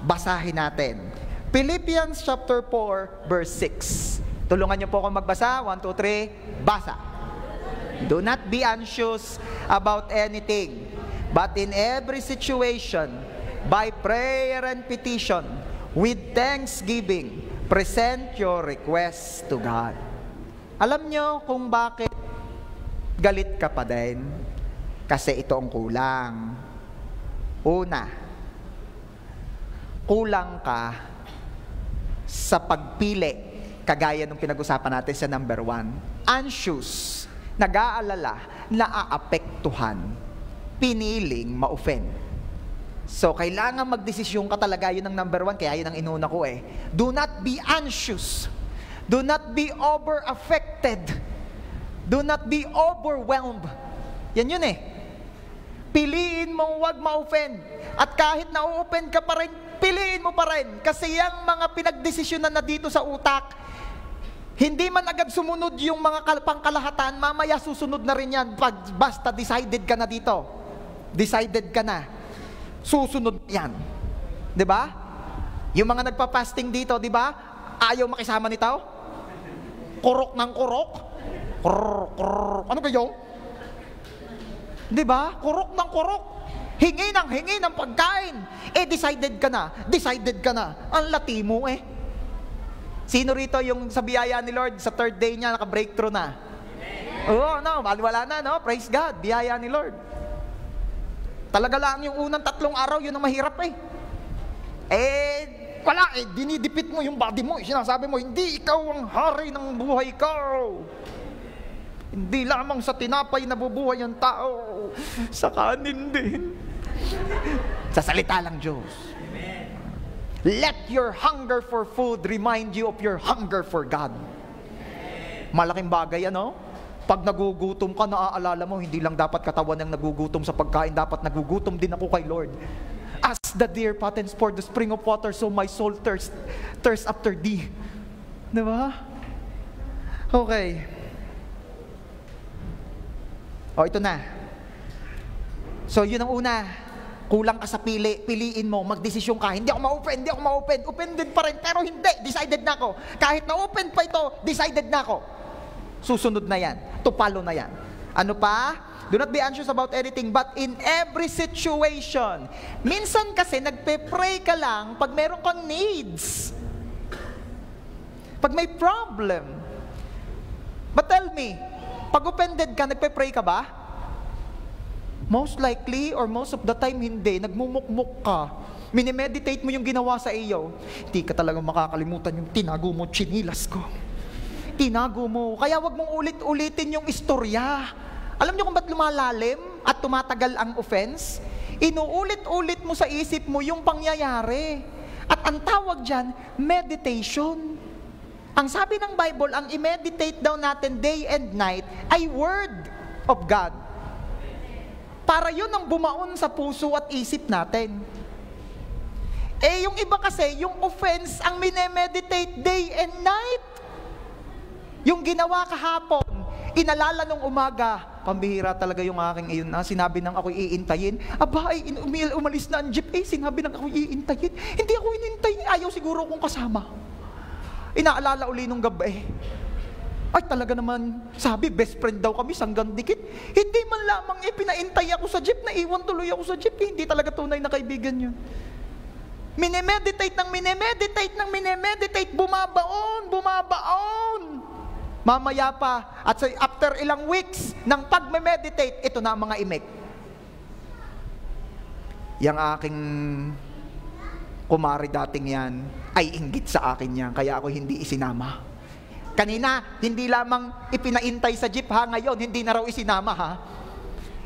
Basahin natin. Philippians chapter 4, verse 6. Tulungan niyo po akong magbasa. 1, 2, 3. Basa. Do not be anxious about anything, but in every situation, by prayer and petition, with thanksgiving, present your requests to God. Alam nyo kung bakit galit ka pa din? Kasi ito ang kulang. Una, kulang ka sa pagpili Kagaya nung pinag-usapan natin sa number 1, anxious, nag-aalala, naaapektuhan, piniling ma-offend. So, kailangan magdesisyon ka talaga, yun ang number 1, kaya yun ang inuna ko eh. Do not be anxious. Do not be over-affected. Do not be overwhelmed. Yan yun eh. Piliin mong wag ma-offend. At kahit na-offend ka pa rin, piliin mo pa rin. Kasi yung mga pinagdesisyonan na dito sa utak, hindi man agad sumunod yung mga pangkalahatan, mamaya susunod na rin yan. Basta decided ka na dito. Decided ka na. Susunod yan. 'Di ba? Yung mga nagpa-fasting dito, 'di ba? Ayaw makisama nito. Kurok ng kurok. Ano kayo? 'Di ba? Kurok ng kurok. Hingi ng pagkain. Decided ka na. Decided ka na. Ang lati mo eh. Sino rito yung sa biyaya ni Lord sa third day niya naka-breakthrough na? Oo, no, wala na, no? Praise God, biyaya ni Lord. Talaga lang yung unang 3 araw, yun ang mahirap eh. Wala eh, dinidipit mo yung body mo. Sinasabi mo, hindi ikaw ang hari ng buhay ko. Hindi lamang sa tinapay nabubuhay ang tao, sa kanin din. Sa salita lang, Diyos. Let your hunger for food remind you of your hunger for God. Malaking bagay, ano? Pag nagugutom ka, naaalala mo, hindi lang dapat katawan ang nagugutom sa pagkain, dapat nagugutom din ako kay Lord. As the deer panteth for the spring of water, so my soul thirsts after thee. Diba? Okay. Ito na. So, yun ang una. Kulang ka sa piliin mo, magdesisyon ka. Hindi ako ma-open. Offended pa rin, pero hindi. Decided na ako. Kahit na-open pa ito, decided na ako. Susunod na yan. Tupalo na yan. Ano pa? Do not be anxious about anything, but in every situation. Minsan kasi nagpe-pray ka lang pag meron kang needs. Pag may problem. But tell me, pag offended ka, nagpe-pray ka ba? Most likely or most of the time hindi. Nagmumukmuk ka. Minimeditate mo yung ginawa sa iyo. Hindi ka talaga makakalimutan yung tinago mo, chinilas ko. Tinago mo. Kaya wag mong ulit-ulitin yung istorya. Alam niyo kung ba't lumalalim at tumatagal ang offense? Inuulit-ulit mo sa isip mo yung pangyayari. At ang tawag dyan, meditation. Ang sabi ng Bible, ang i-meditate daw natin day and night ay Word of God. Para yun ang bumaon sa puso at isip natin. Yung iba kasi, yung offense ang minemeditate day and night. Yung ginawa kahapon, inalala nung umaga, pambihira talaga yung aking iyon na, sinabi nang ako'y iintayin. Aba, umalis na ang jeep, sinabi nang ako'y iintayin. Hindi ako inintayin, ayaw siguro kong kasama. Inaalala uli nung gabi. Ay talaga naman, sabi, best friend daw kami, sanggang dikit. Hindi man lamang pinaintay ako sa jeep, naiwan tuloy ako sa jeep. Hindi talaga tunay na kaibigan yun. Minemeditate, bumabaon. Mamaya pa, at after ilang weeks ng pag-meditate, ito na ang mga imik. Yang aking kumari dating yan, ay inggit sa akin yan, kaya ako hindi isinama. Kanina, hindi lamang ipinaintay sa jeep ha, ngayon, hindi na raw isinama ha.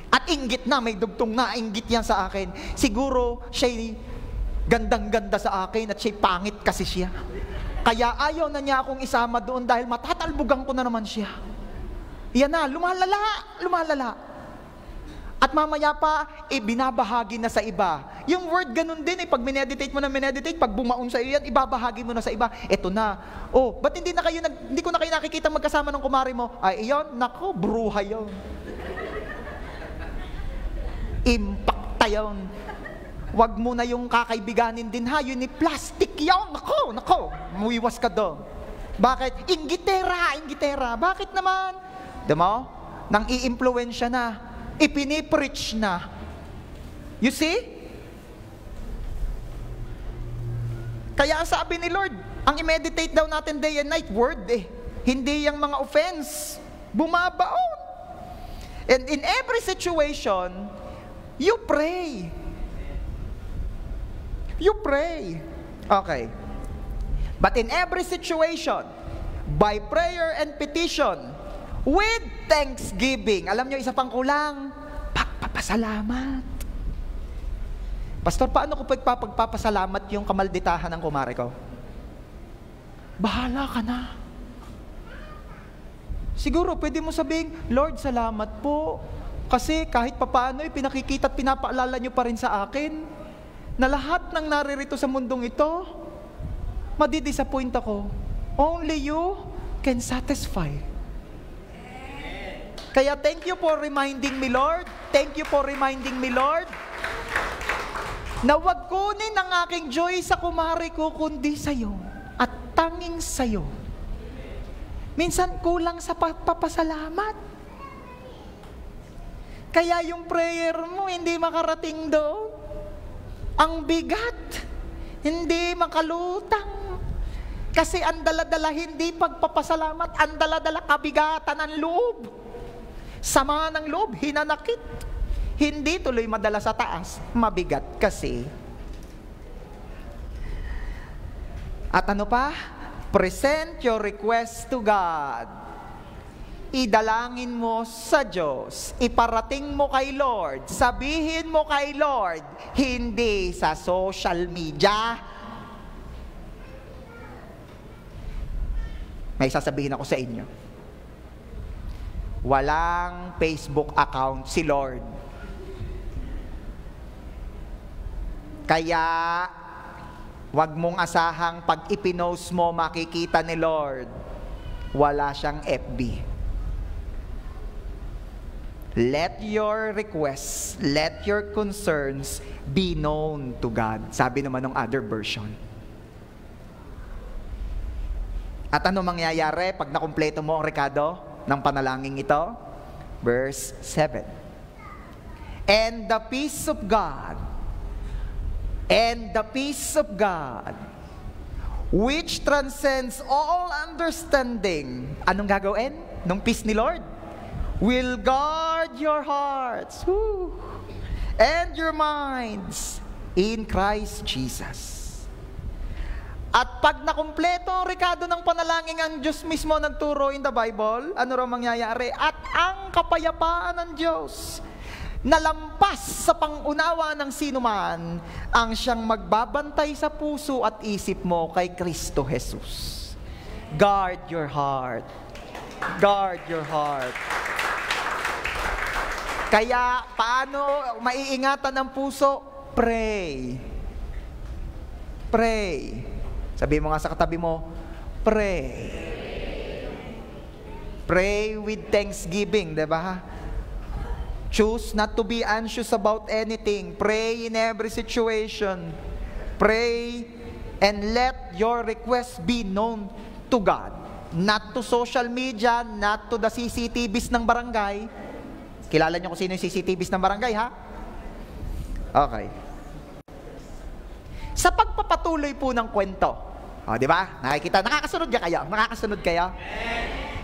At inggit na, may dugtong na, inggit yan sa akin. Siguro, siya'y gandang-ganda sa akin at siya'y pangit kasi siya. Kaya ayaw na niya akong isama doon dahil matatalbugan ko na naman siya. Yan na, lumalala. At mamaya pa, binabahagi na sa iba. Yung word ganun din pag mineditate mo na mineditate, pag bumaon sa iyo yan, ibabahagi mo na sa iba. Eto na. Ba't hindi ko na kayo nakikita magkasama ng kumari mo? Ay, iyon, nako, bruha yun. Impacta yun. Wag mo na yung kakaibiganin din ha, yun ni plastic yun. Nako, muiwas ka doon. Bakit? Inggitera. Bakit naman? Diba? Nang i-impluensya na, ipinipreach na. You see? Kaya sabi ni Lord, ang i-meditate daw natin day and night, word Hindi yung mga offense. Bumabaon. And in every situation, you pray. You pray. Okay. But in every situation, by prayer and petition, with thanksgiving. Alam nyo, isa pang kulang, pagpapasalamat. Pastor, paano ko pagpapasalamat yung kamalditahan ng kumare ko? Bahala ka na. Siguro, pwede mo sabihin, Lord, salamat po. Kasi kahit papaano, pinakikita at pinapaalala nyo pa rin sa akin na lahat ng naririto sa mundong ito, madidisappoint ako. Only you can satisfy. Kaya thank you for reminding me, Lord. Thank you for reminding me, Lord, na wag kunin ang aking joy sa kumari ko, kundi sa'yo at tanging sa'yo. Minsan kulang sa papasalamat. Kaya yung prayer mo hindi makarating doon. Ang bigat, hindi makalutang. Kasi ang dala-dala hindi pagpapasalamat, ang dala-dala kabigatan ng loob. Sama ng loob, hinanakit. Hindi tuloy madala sa taas, mabigat kasi. At ano pa? Present your request to God. Idalangin mo sa Diyos. Iparating mo kay Lord. Sabihin mo kay Lord, hindi sa social media. May sasabihin ako sa inyo. Walang Facebook account si Lord. Kaya, wag mong asahang pag ipinost mo, makikita ni Lord. Wala siyang FB. Let your requests, let your concerns be known to God. Sabi naman ng other version. At ano mangyayari pag nakumpleto mo ang rekado ng panalangin ito? Verse 7. And the peace of God, which transcends all understanding. Anong gagawin nung peace ni Lord? Will guard your hearts and your minds in Christ Jesus. At pag nakumpleto ang rekado ng panalangin, ang Diyos mismo nagturo in the Bible, ano raw mangyayari? At ang kapayapaan ng Diyos, na lampas sa pangunawa ng sinuman, ang siyang magbabantay sa puso at isip mo kay Kristo Jesus. Guard your heart. Guard your heart. Kaya, paano maiingatan ang puso? Pray. Pray. Sabi mo nga sa katabi mo, pray. Pray with thanksgiving, diba? Choose not to be anxious about anything. Pray in every situation. Pray and let your requests be known to God. Not to social media, not to the CCTVs ng barangay. Kilala niyo kung sino yung CCTVs ng barangay, ha? Okay. Sa pagpapatuloy po ng kwento, di ba? Nakikita, nakakasunod ka kayo? Nakakasunod kayo?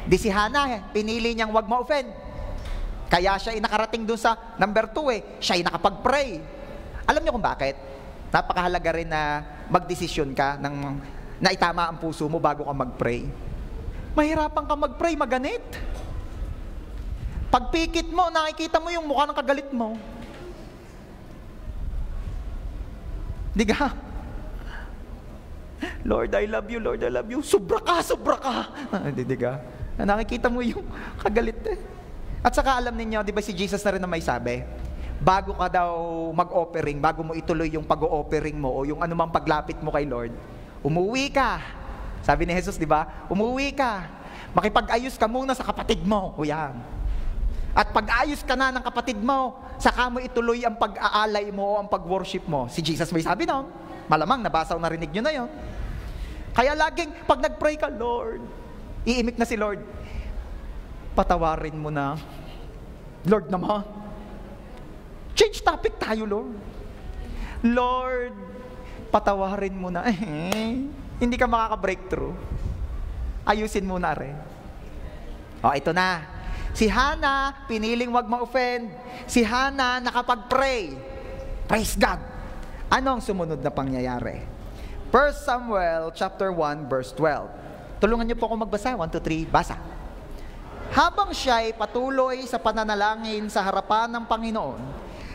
Di si Hannah, pinili niyang wag ma-offend. Kaya siya ay nakarating dun sa number 2 Siya ay nakapag-pray. Alam niyo kung bakit? Napakahalaga rin na magdesisyon ka na itama ang puso mo bago ka mag-pray. Mahirapan ka mag-pray, maganit. Pagpikit mo, nakikita mo yung mukha ng kagalit mo. Di ka? Lord, I love you, Lord, I love you. Sobra ka, sobra ka. Di ka? Nakikita mo yung kagalit At saka alam ninyo, di ba si Jesus na rin na may sabi, bago ka daw mag-offering, bago mo ituloy yung pag-offering mo o yung anumang paglapit mo kay Lord, umuwi ka. Sabi ni Jesus, di ba? Umuwi ka. Makipag-ayos ka muna sa kapatid mo. O yan. At pag-ayos ka na ng kapatid mo, saka mo ituloy ang pag-aalay mo o ang pag-worship mo. Si Jesus may sabi noon. Malamang, nabasa o narinig nyo na yun. Kaya laging, pag nag-pray ka, Lord, iimik na si Lord, patawarin mo na. Lord naman. Change topic tayo, Lord. Lord, patawarin mo na. Hindi ka makaka-breakthrough. Ayusin mo na rin. Ito na. Si Hannah, piniling wag ma-offend. Si Hannah, nakapag-pray. Praise God. Ano ang sumunod na pangyayari? 1 Samuel chapter 1 verse 12. Tulungan niyo po ako magbasa. 1, 2, 3, basa. Habang siya ay patuloy sa pananalangin sa harapan ng Panginoon,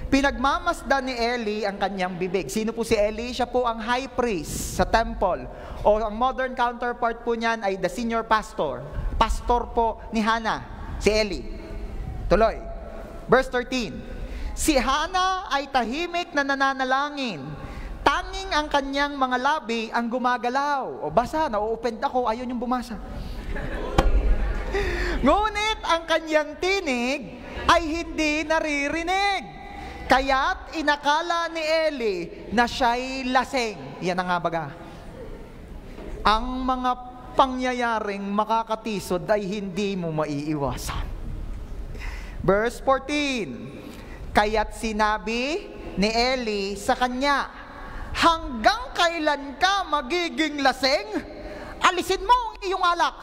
pinagmamasdan ni Eli ang kanyang bibig. Sino po si Eli? Siya po ang high priest sa temple. O ang modern counterpart po niyan ay the senior pastor. Pastor po ni Hannah, si Eli. Tuloy. Verse 13. Si Hannah ay tahimik na nananalangin. Tanging ang kanyang mga labi ang gumagalaw. O basa, na-open ako, ayaw niyong bumasa. Ngunit ang kanyang tinig ay hindi naririnig. Kaya't inakala ni Eli na siya'y lasing. Yan ang nga baga. Ang mga pangyayaring makakatisod ay hindi mo maiiwasan. Verse 14. Kaya't sinabi ni Eli sa kanya, hanggang kailan ka magiging lasing? Alisin mo ang iyong alak.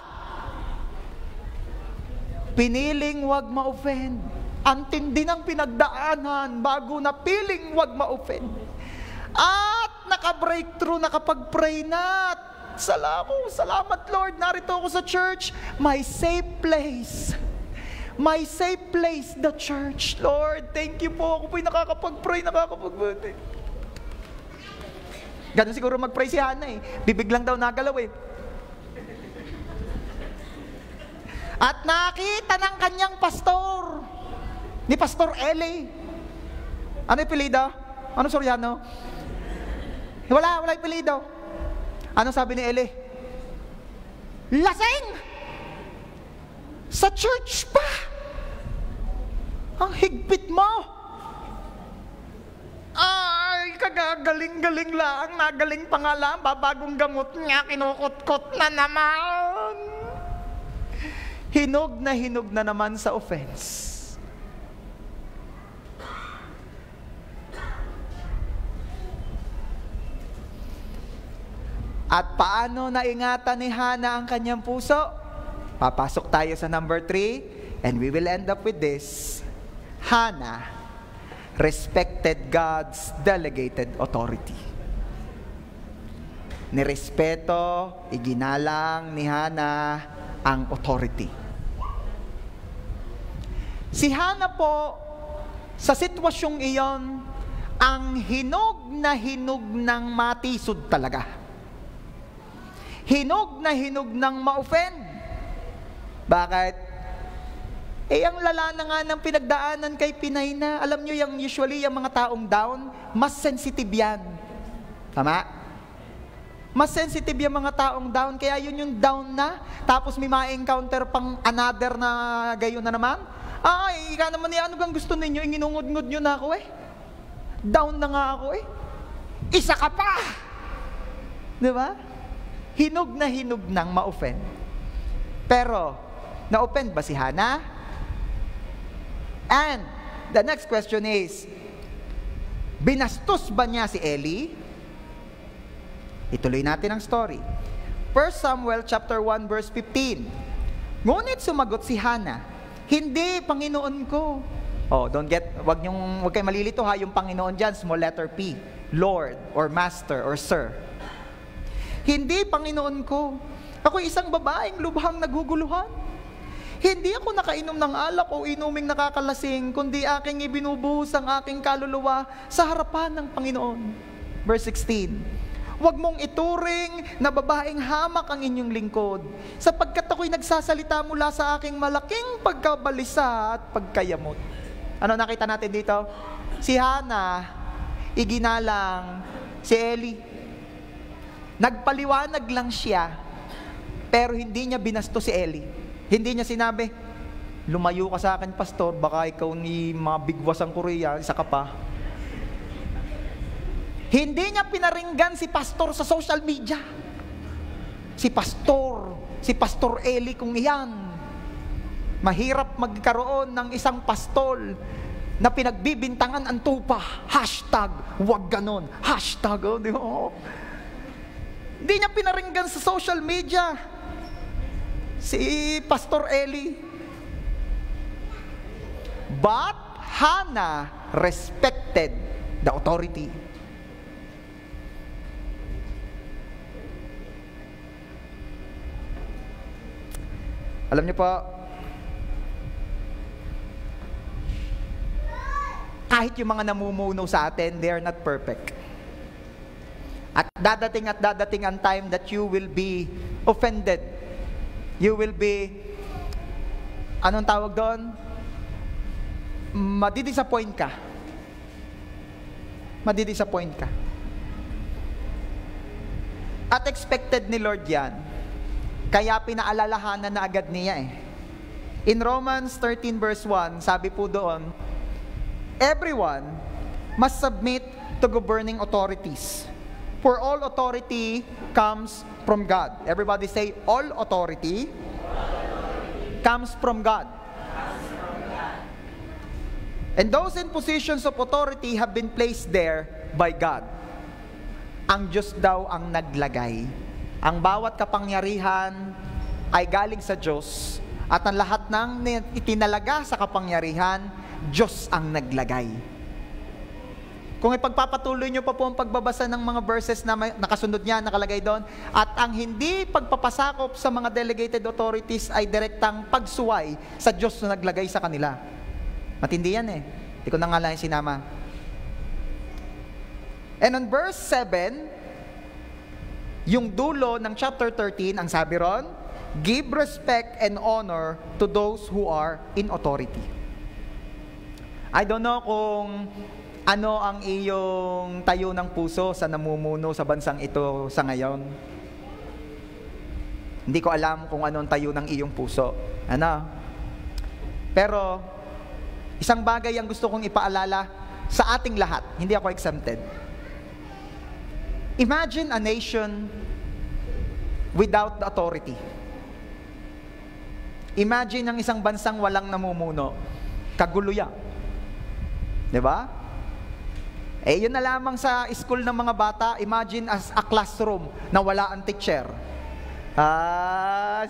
Piniling wag ma-offend. Ang tindi ng pinagdaanan bago na piling wag ma-offend. At naka-breakthrough, nakapag-pray na. Salamat Lord, narito ako sa church. My safe place. My safe place, the church. Lord, thank you po. Ako po'y nakakapag-pray, nakakapag-pray. Ganun siguro mag-pray si Hannah eh. Bibig lang daw nagalaw eh. At nakita ng kanyang pastor, ni Pastor Eli. Ano yung pilido? Ano Soriano? Wala yung pilido. Ano sabi ni Eli? Lasing! Sa church pa! Ang higpit mo! Ay, kagagaling-galing lang. Nagaling pa nga lang. Babagong gamot niya, kinukot-kot na naman. Hinog na naman sa offense. At paano naingatan ni Hannah ang kanyang puso? Papasok tayo sa number 3 and we will end up with this. Hannah respected God's delegated authority. Nirespeto, iginalang ni Hannah ang authority. Si Hannah po, sa sitwasyong iyon, ang hinog ng matisod talaga. Hinog ng ma-offend. Bakit? Ang lala na nga ng pinagdaanan kay Pinay na. Alam nyo, usually, yung mga taong down, mas sensitive yan. Tama? Mas sensitive yung mga taong down. Kaya yun yung down na, tapos may ma-encounter pang another na gayon na naman. Ay, ika naman ano bang gusto ninyo? Inginungod-ngod nyo na ako eh. Down na nga ako eh. Isa ka pa! Diba? Hinog ng ma-offend. Pero, na-offend ba si Hannah? And, the next question is, binastos ba niya si Eli? Ituloy natin ang story. 1 Samuel chapter 1 verse 15. Ngunit sumagot si Hannah, hindi, Panginoon ko. Oh, wag kayo malilito ha, yung Panginoon dyan, small letter P. Lord, or Master, or Sir. Hindi, Panginoon ko. Ako isang babaeng lubhang naguguluhan. Hindi ako nakainom ng alak o inuming nakakalasing, kundi aking ibinubuhos ang aking kaluluwa sa harapan ng Panginoon. Verse 16. Huwag mong ituring na babaeng hamak ang inyong lingkod, sapagkat ako'y nagsasalita mula sa aking malaking pagkabalisa at pagkayamot. Ano nakita natin dito? Si Hannah, iginalang si Eli. Nagpaliwanag lang siya, pero hindi niya binasto si Eli. Hindi niya sinabi, lumayo ka sa akin, pastor, baka ikaw ni mabigwas ang Korea, isa ka pa. Hindi niya pinaringgan si pastor sa social media. Si pastor Eli kung iyan. Mahirap magkaroon ng isang pastol na pinagbibintangan ang tupa. Hashtag, wag ganon. Hashtag, di ba? Hindi niya pinaringgan sa social media si Pastor Eli. But Hannah respected the authority. Alam niyo po, kahit yung mga namumuno sa atin, they are not perfect. At dadating ang time that you will be offended. You will be, anong tawag doon? Madidisappoint ka. Madidisappoint ka. At expected ni Lord yan. Kaya pinaalalahanan na agad niya eh. In Romans 13 verse 1, sabi po doon, everyone must submit to governing authorities. For all authority comes from God. Everybody say, all authority comes from God. And those in positions of authority have been placed there by God. Ang Diyos daw ang naglagay. Ang bawat kapangyarihan ay galing sa Diyos. At ang lahat ng itinalaga sa kapangyarihan, Diyos ang naglagay. Kung ipagpapatuloy nyo pa po ang pagbabasa ng mga verses na nakasunod niya, nakalagay doon, at ang hindi pagpapasakop sa mga delegated authorities ay direktang pagsuway sa Diyos na naglagay sa kanila. Matindi yan eh. Hindi ko na nga lang sinama. And on verse 7, yung dulo ng chapter 13, ang sabi ron, give respect and honor to those who are in authority. I don't know kung ano ang iyong tayo ng puso sa namumuno sa bansang ito sa ngayon. Hindi ko alam kung ano ang tayo ng iyong puso. Ano? Pero, isang bagay ang gusto kong ipaalala sa ating lahat. Hindi ako exempted. Imagine a nation without authority. Imagine ang isang bansang walang namumuno. Kagulo yan. Diba? Eh, yun na lamang sa school ng mga bata, imagine as a classroom na wala ang teacher.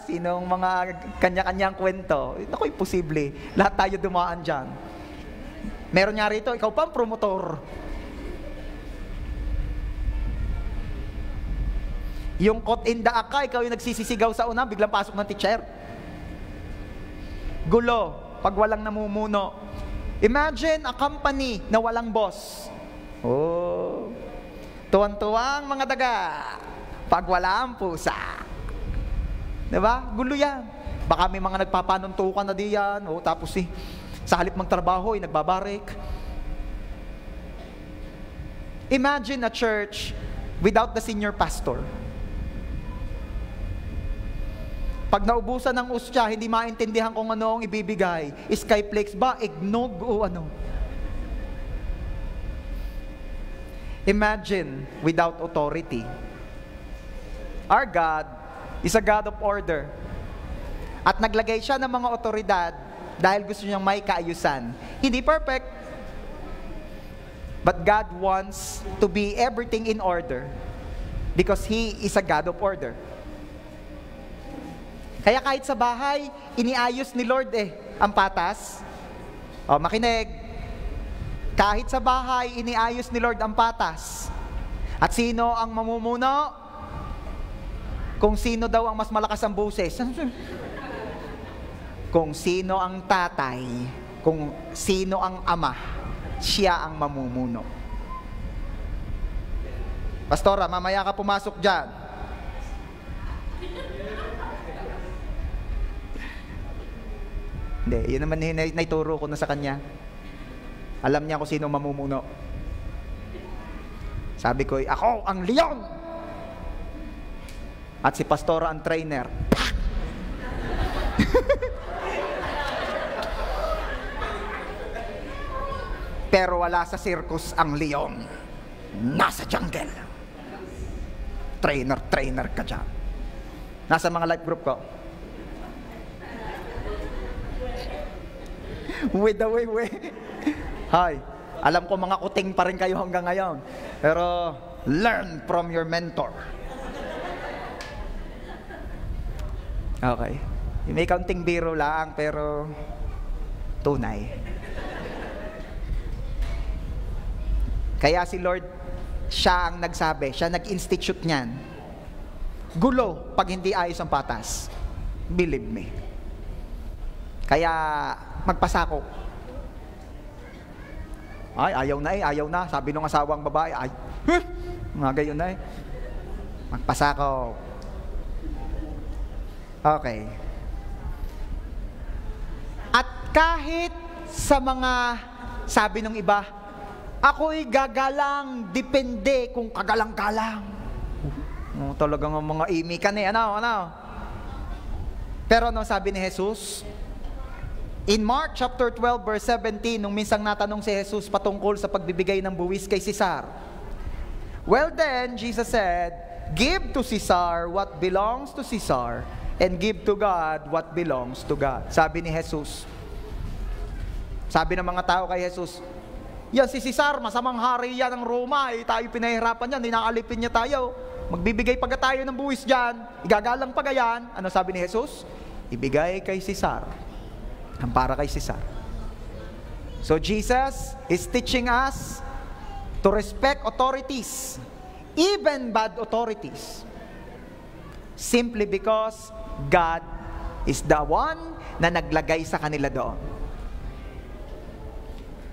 Sinong mga kanya-kanyang kwento? Ako, imposible. Lahat tayo dumaan dyan. Meron nga rito, ikaw pa ang promotor. Yung caught in the act ka, ikaw yung nagsisisigaw sa una, biglang pasok ng teacher. Gulo, pag walang namumuno. Imagine a company na walang boss. Oh, tuwan-tuwang mga daga pag wala ang pusa. Diba? Gulo yan. Baka may mga nagpapanuntukan na diyan. Oh, tapos sa halip magtrabaho, nagbabarik. Imagine a church without the senior pastor. Pag naubusan ng ustya, hindi maintindihan kung ano ang ibibigay. Skyflakes ba? Eggnog o ano? Imagine without authority. Our God is a God of order. At naglagay siya ng mga otoridad dahil gusto niyang may kaayusan. Hindi perfect. But God wants to be everything in order because He is a God of order. Kaya kahit sa bahay, iniayos ni Lord ang patas. O, makinig. Kahit sa bahay, iniayos ni Lord ang patas. At sino ang mamumuno? Kung sino daw ang mas malakas ang boses. Kung sino ang tatay, kung sino ang ama, siya ang mamumuno. Pastora, mamaya ka pumasok dyan. Hindi, yun naman naituro ko na sa kanya. Alam niya kung sino mamumuno. Sabi ko, ako ang leon! At si pastora ang trainer. Pero wala sa circus ang leon. Nasa jungle. Trainer ka dyan. Nasa mga life group ko. With the way. Hi, alam ko mga kuting pa rin kayo hanggang ngayon. Pero, learn from your mentor. Okay. May kaunting biro lang, pero tunay. Kaya si Lord, siya ang nagsabi, siya nag-institute niyan. Gulo pag hindi ayos ang patas. Believe me. Kaya magpasako. Ay, ayaw na. Sabi nung asawang babae, ay, mga gayon na eh. Magpasako. Okay. At kahit sa mga, sabi nung iba, ako'y gagalang, depende kung kagalang-galang. Talagang mga imikan eh, ano? Pero ano sabi ni Jesus? In Mark chapter 12 verse 17, nung minsang natanong si Jesus patungkol sa pagbibigay ng buwis kay Caesar. Well then, Jesus said, give to Caesar what belongs to Caesar, and give to God what belongs to God. Sabi ni Jesus. Sabi ng mga tao kay Jesus, yan si Caesar, masamang hari yan ng Roma, tayo pinahirapan yan, ninaalipin niya tayo. Magbibigay pa tayo ng buwis dyan, igagalang pa yan. Ano sabi ni Jesus? Ibigay kay Caesar ang para kay Caesar. So Jesus is teaching us to respect authorities, even bad authorities, simply because God is the one na naglagay sa kanila doon.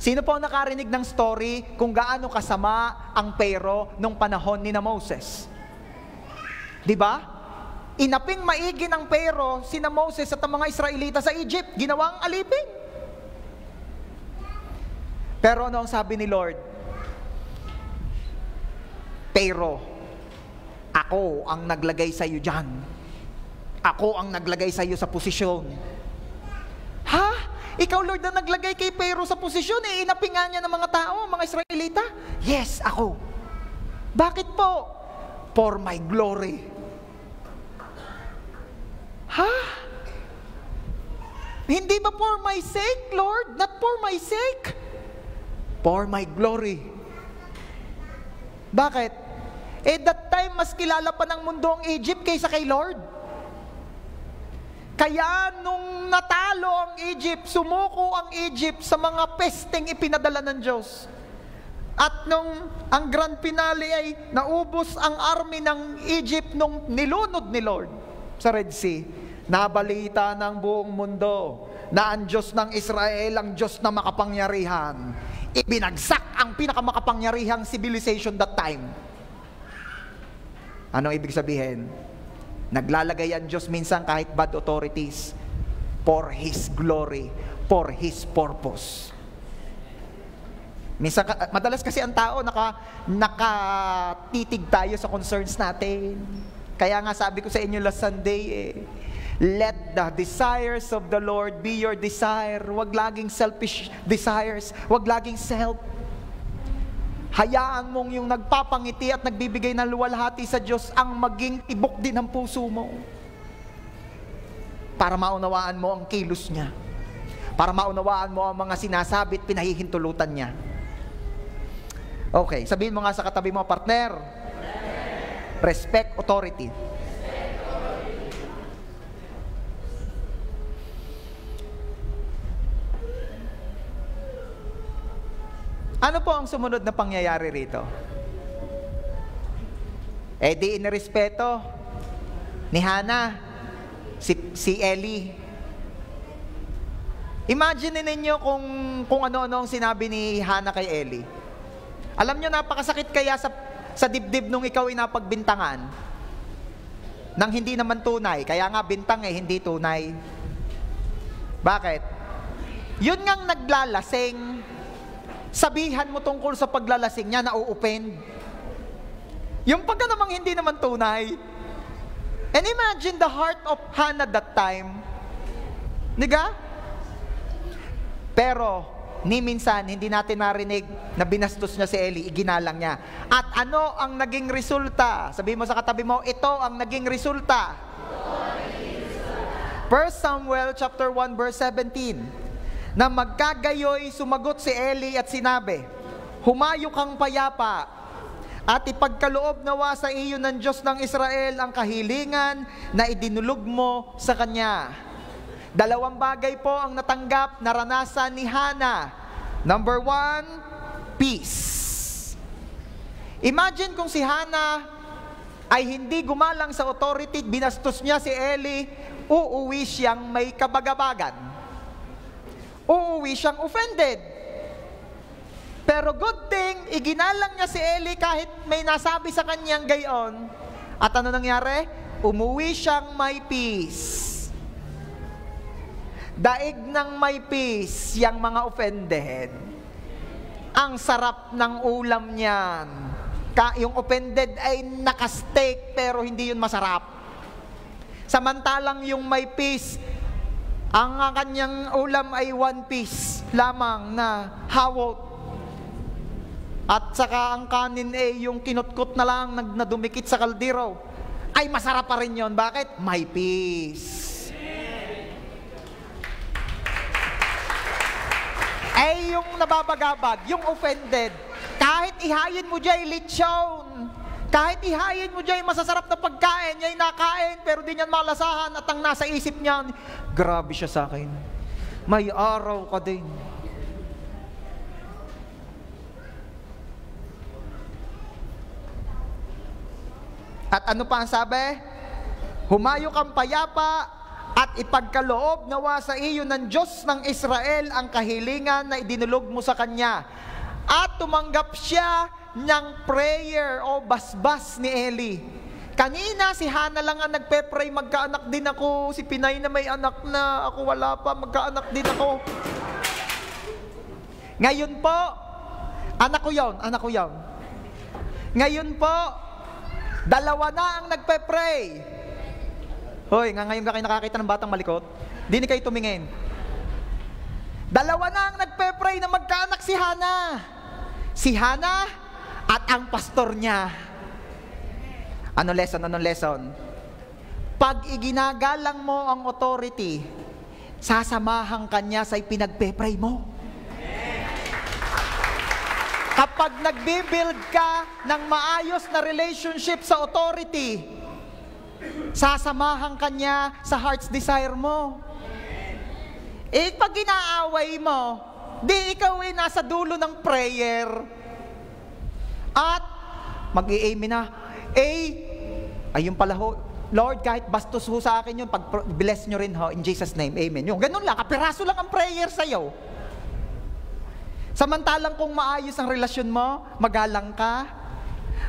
Sino po nakarinig ng story kung gaano kasama ang Pero nung panahon ni na Moses? Diba? Inaping maigi ng Pero sina Moses at ang mga Israelita sa Egypt, ginawang alipin. Pero ano ang sabi ni Lord? Pero, ako ang naglagay sa iyo dyan. Ako ang naglagay sa iyo sa posisyon. Ha? Ikaw, Lord, na naglagay kay Pero sa posisyon, inapingan niya ng mga tao, mga Israelita? Yes, ako. Bakit po? For my glory. Ha? Hindi ba for my sake, Lord? Not for my sake. For my glory. Bakit? That time, mas kilala pa ng mundo ang Egypt kaysa kay Lord. Kaya nung natalo ang Egypt, sumuko ang Egypt sa mga pesteng ipinadala ng Diyos. At nung ang grand finale ay naubos ang army ng Egypt nung nilunod ni Lord sa Red Sea, nabalita ng buong mundo na ang Diyos ng Israel ang Diyos na makapangyarihan. Ibinagsak ang pinakamakapangyarihang civilization that time. Anong ibig sabihin? Naglalagay ang Diyos minsan kahit bad authorities for His glory, for His purpose. Minsan, madalas kasi ang tao nakatitig tayo sa concerns natin. Kaya nga sabi ko sa inyo last Sunday let the desires of the Lord be your desire. Huwag laging selfish desires. Huwag laging self. Hayaan mong yung nagpapangiti at nagbibigay ng luwalhati sa Diyos ang maging tibok din ng puso mo. Para maunawaan mo ang kilos niya. Para maunawaan mo ang mga sinasabi at pinahihintulutan niya. Okay, sabihin mo nga sa katabi mo, partner, respect authority. Ano po ang sumunod na pangyayari rito? Di inirespeto ni Hannah si Eli. Imagine ninyo kung ano-ano ang sinabi ni Hannah kay Eli. Alam nyo, napakasakit kaya sa dibdib nung ikaw ay napagbintangan nang hindi naman tunay. Kaya nga bintang hindi tunay. Bakit? Yun ngang naglalasing. Sabihan mo tungkol sa paglalasing niya, na-o-offend. Yung pagka namang hindi naman tunay. And imagine the heart of Hannah that time. Diga? Pero, ni minsan, hindi natin narinig na binastos niya si Eli, iginalang niya. At ano ang naging resulta? Sabihin mo sa katabi mo, ito ang naging resulta. 1 Samuel chapter 1 verse 17. Na magkagayoy sumagot si Eli at sinabi, humayo kang payapa at ipagkaloob nawa sa iyo ng Diyos ng Israel ang kahilingan na idinulog mo sa Kanya. Dalawang bagay po ang natanggap, naranasan ni Hannah. Number 1, peace. Imagine kung si Hannah ay hindi gumalang sa authority, binastos niya si Eli, uuwi siyang may kabagabagan. uuwi siyang offended. Pero good thing, iginalang niya si Eli kahit may nasabi sa kanyang gayon. At ano nangyari? Umuwi siyang may peace. Daig ng may peace, yang mga offended. Ang sarap ng ulam niyan. Yung offended ay nakasteak pero hindi yun masarap. Samantalang yung may peace, ang kanyang ulam ay one piece lamang na hawot. At saka ang kanin ay yung kinutkot na lang nadumikit sa kaldero. Ay masarap pa rin yun. Bakit? May peace. Ay yung nababagabag, yung offended, kahit ihayin mo dyan lechon, kahit ihayin mo dyan masasarap na pagkain, niya nakain, pero di niyan malasahan at ang nasa isip niya, grabe siya sa akin. May araw ka din. At ano pa ang sabi? Humayo kang payapa at ipagkaloob nawa sa iyo ng Diyos ng Israel ang kahilingan na idinulog mo sa Kanya. At tumanggap siya ng prayer o basbas ni Eli. Kanina si Hana lang ang nagpe-pray, magkaanak din ako. Si Pinay na may anak na, ako wala pa, magkaanak din ako. Ngayon po, anak ko yon. Ngayon po, dalawa na ang nagpe-pray. Hoy, ngayon ka kayo nakakita ng batang malikot? Di ni kayo tumingin. Dalawa na ang nagpe-pray na magkaanak si Hana. Si Hana at ang pastor niya. Anong lesson? Pag iginagalang mo ang authority, sasamahan kanya sa ipinagpe-pray mo. Kapag nagbibuild ka ng maayos na relationship sa authority, sasamahan ka niya sa heart's desire mo. Pag inaaway mo, di ikaw nasa dulo ng prayer. At mag-i-amen na, ayun pala ho, Lord, kahit bastos ho sa akin yun, pag-bless nyo rin ho, in Jesus' name, amen. Yung ganun lang, kapiraso lang ang prayer sa'yo. Samantalang kung maayos ang relasyon mo, magalang ka,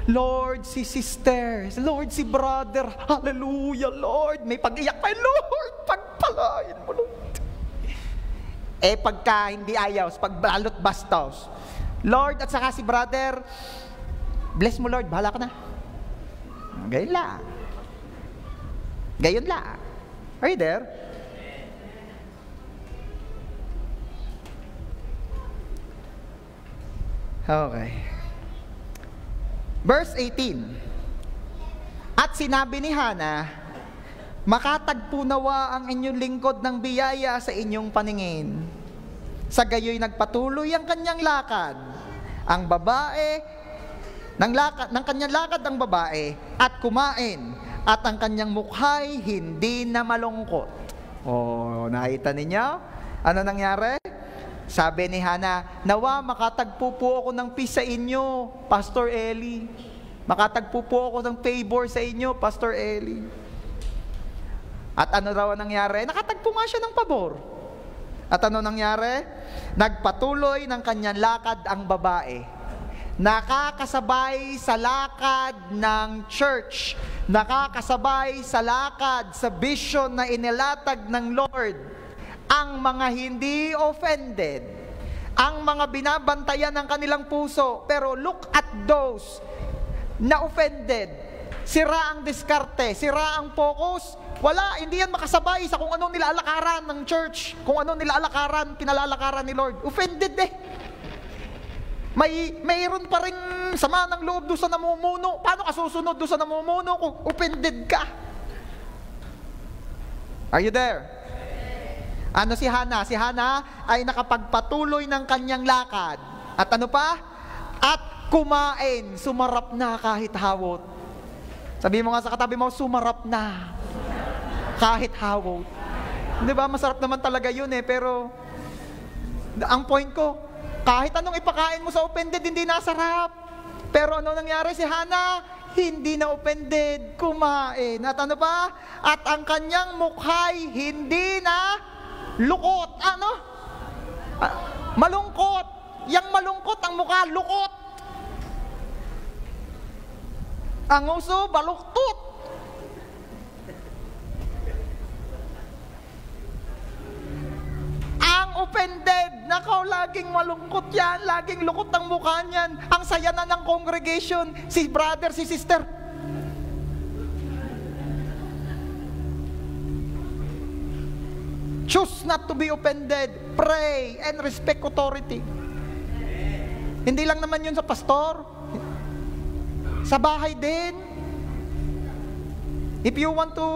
Lord, si sister, Lord, si brother, hallelujah, Lord, may pag-iyak pa, Lord, pagpalain mo, Lord. Pagka hindi ayos, pagbalot bastos, Lord, at saka si brother, bless mo, Lord, bahala ka na. Gayon la. Are you there? Okay. Verse 18. At sinabi ni Hana, makatagpo nawa ang inyong lingkod ng biyaya sa inyong paningin. Sa gayoy nagpatuloy ang kanyang lakad. Ang babae, ng kanyang lakad ang babae, at kumain, at ang kanyang mukhay hindi na malungkot. Nakita ninyo? Ano nangyari? Sabi ni Hana, nawa makatagpo po ako ng peace sa inyo, Pastor Eli. Makatagpo po ako ng favor sa inyo, Pastor Eli. At ano raw nangyari? Nakatagpo nga siya ng pabor. At ano nangyari? Nagpatuloy ng kanyang lakad ang babae. Nakakasabay sa lakad ng church. Nakakasabay sa lakad, sa vision na inilatag ng Lord. Ang mga hindi offended, ang mga binabantayan ng kanilang puso, pero look at those na offended. Sira ang diskarte, sira ang focus, wala, hindi yan makasabay sa kung anong nilalakaran ng church, kung anong nilalakaran, pinalalakaran ni Lord. Offended mayroon pa rin sama ng loob doon sa namumuno. Paano ka susunod doon sa namumuno kung offended ka? Are you there? Ano si Hana? Si Hana ay nakapagpatuloy ng kanyang lakad. At ano pa? At kumain. Sumarap na kahit hawot. Sabi mo nga sa katabi mo, sumarap na kahit hawot. Di ba? Masarap naman talaga yun pero ang point ko, kahit anong ipakain mo sa offended, hindi nasarap. Pero ano nangyari si Hana? Hindi na offended, kumain. At ano pa? At ang kanyang mukhay, hindi na lukot. Malungkot. Yang malungkot ang mukha, lukot. Ang uso, baluktot. Ang offended, nakaw, laging malungkot yan, laging lukot ang mukha niyan. Ang saya na ng congregation, si brother, si sister. Choose not to be offended. Pray and respect authority. Hindi lang naman yun sa pastor. Sa bahay din. If you want to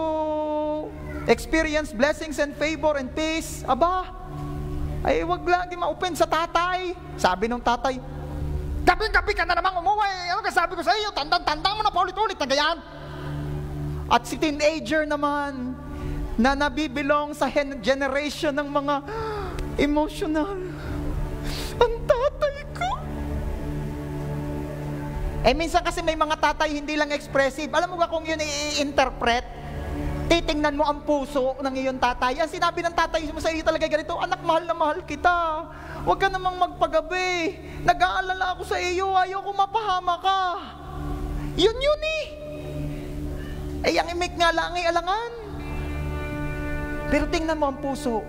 experience blessings and favor and peace, ay wag lagi ma-open sa tatay. Sabi nung tatay, gabi-gabi ka na namang umuwi. Ano ka sabi ko sa iyo? Tandang-tandang mo na paulit-ulit na ganyan. At si teenager naman, na nabibilong sa generation ng mga emotional. Ang tatay ko. Minsan kasi may mga tatay hindi lang expressive. Alam mo ba kung yun i-interpret? Titingnan mo ang puso ng iyong tatay. Ang sinabi ng tatay mo sa iyo talaga ganito, anak, mahal na mahal kita. Huwag ka namang magpagabi. Nag-aalala ako sa iyo, ayaw ko mapahama ka. Yun ang imik nga lang ay alangan. Pero tingnan mo ang puso.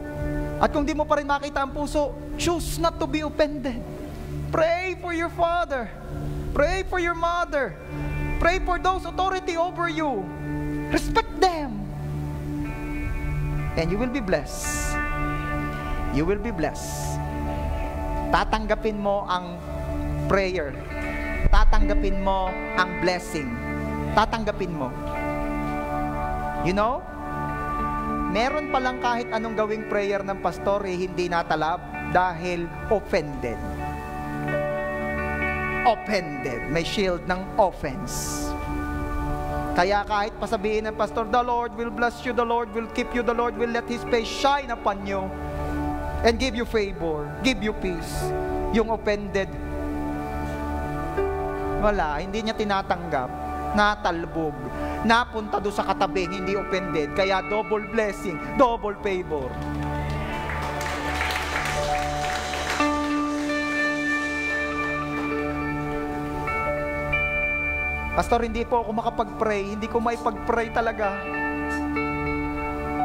At kung di mo pa rin makita ang puso, choose not to be offended. Pray for your father. Pray for your mother. Pray for those authority over you. Respect them. And you will be blessed. You will be blessed. Tatanggapin mo ang prayer. Tatanggapin mo ang blessing. Tatanggapin mo. You know, meron palang kahit anong gawing prayer ng pastor, hindi natalab dahil offended. Offended. May shield ng offense. Kaya kahit pasabihin ng pastor, the Lord will bless you, the Lord will keep you, the Lord will let His face shine upon you and give you favor, give you peace. Yung offended, wala, hindi niya tinatanggap, natalbog, napunta doon sa katabing, hindi offended, kaya double blessing, double favor. Pastor, hindi po ako makapag-pray, hindi ko maipag-pray talaga.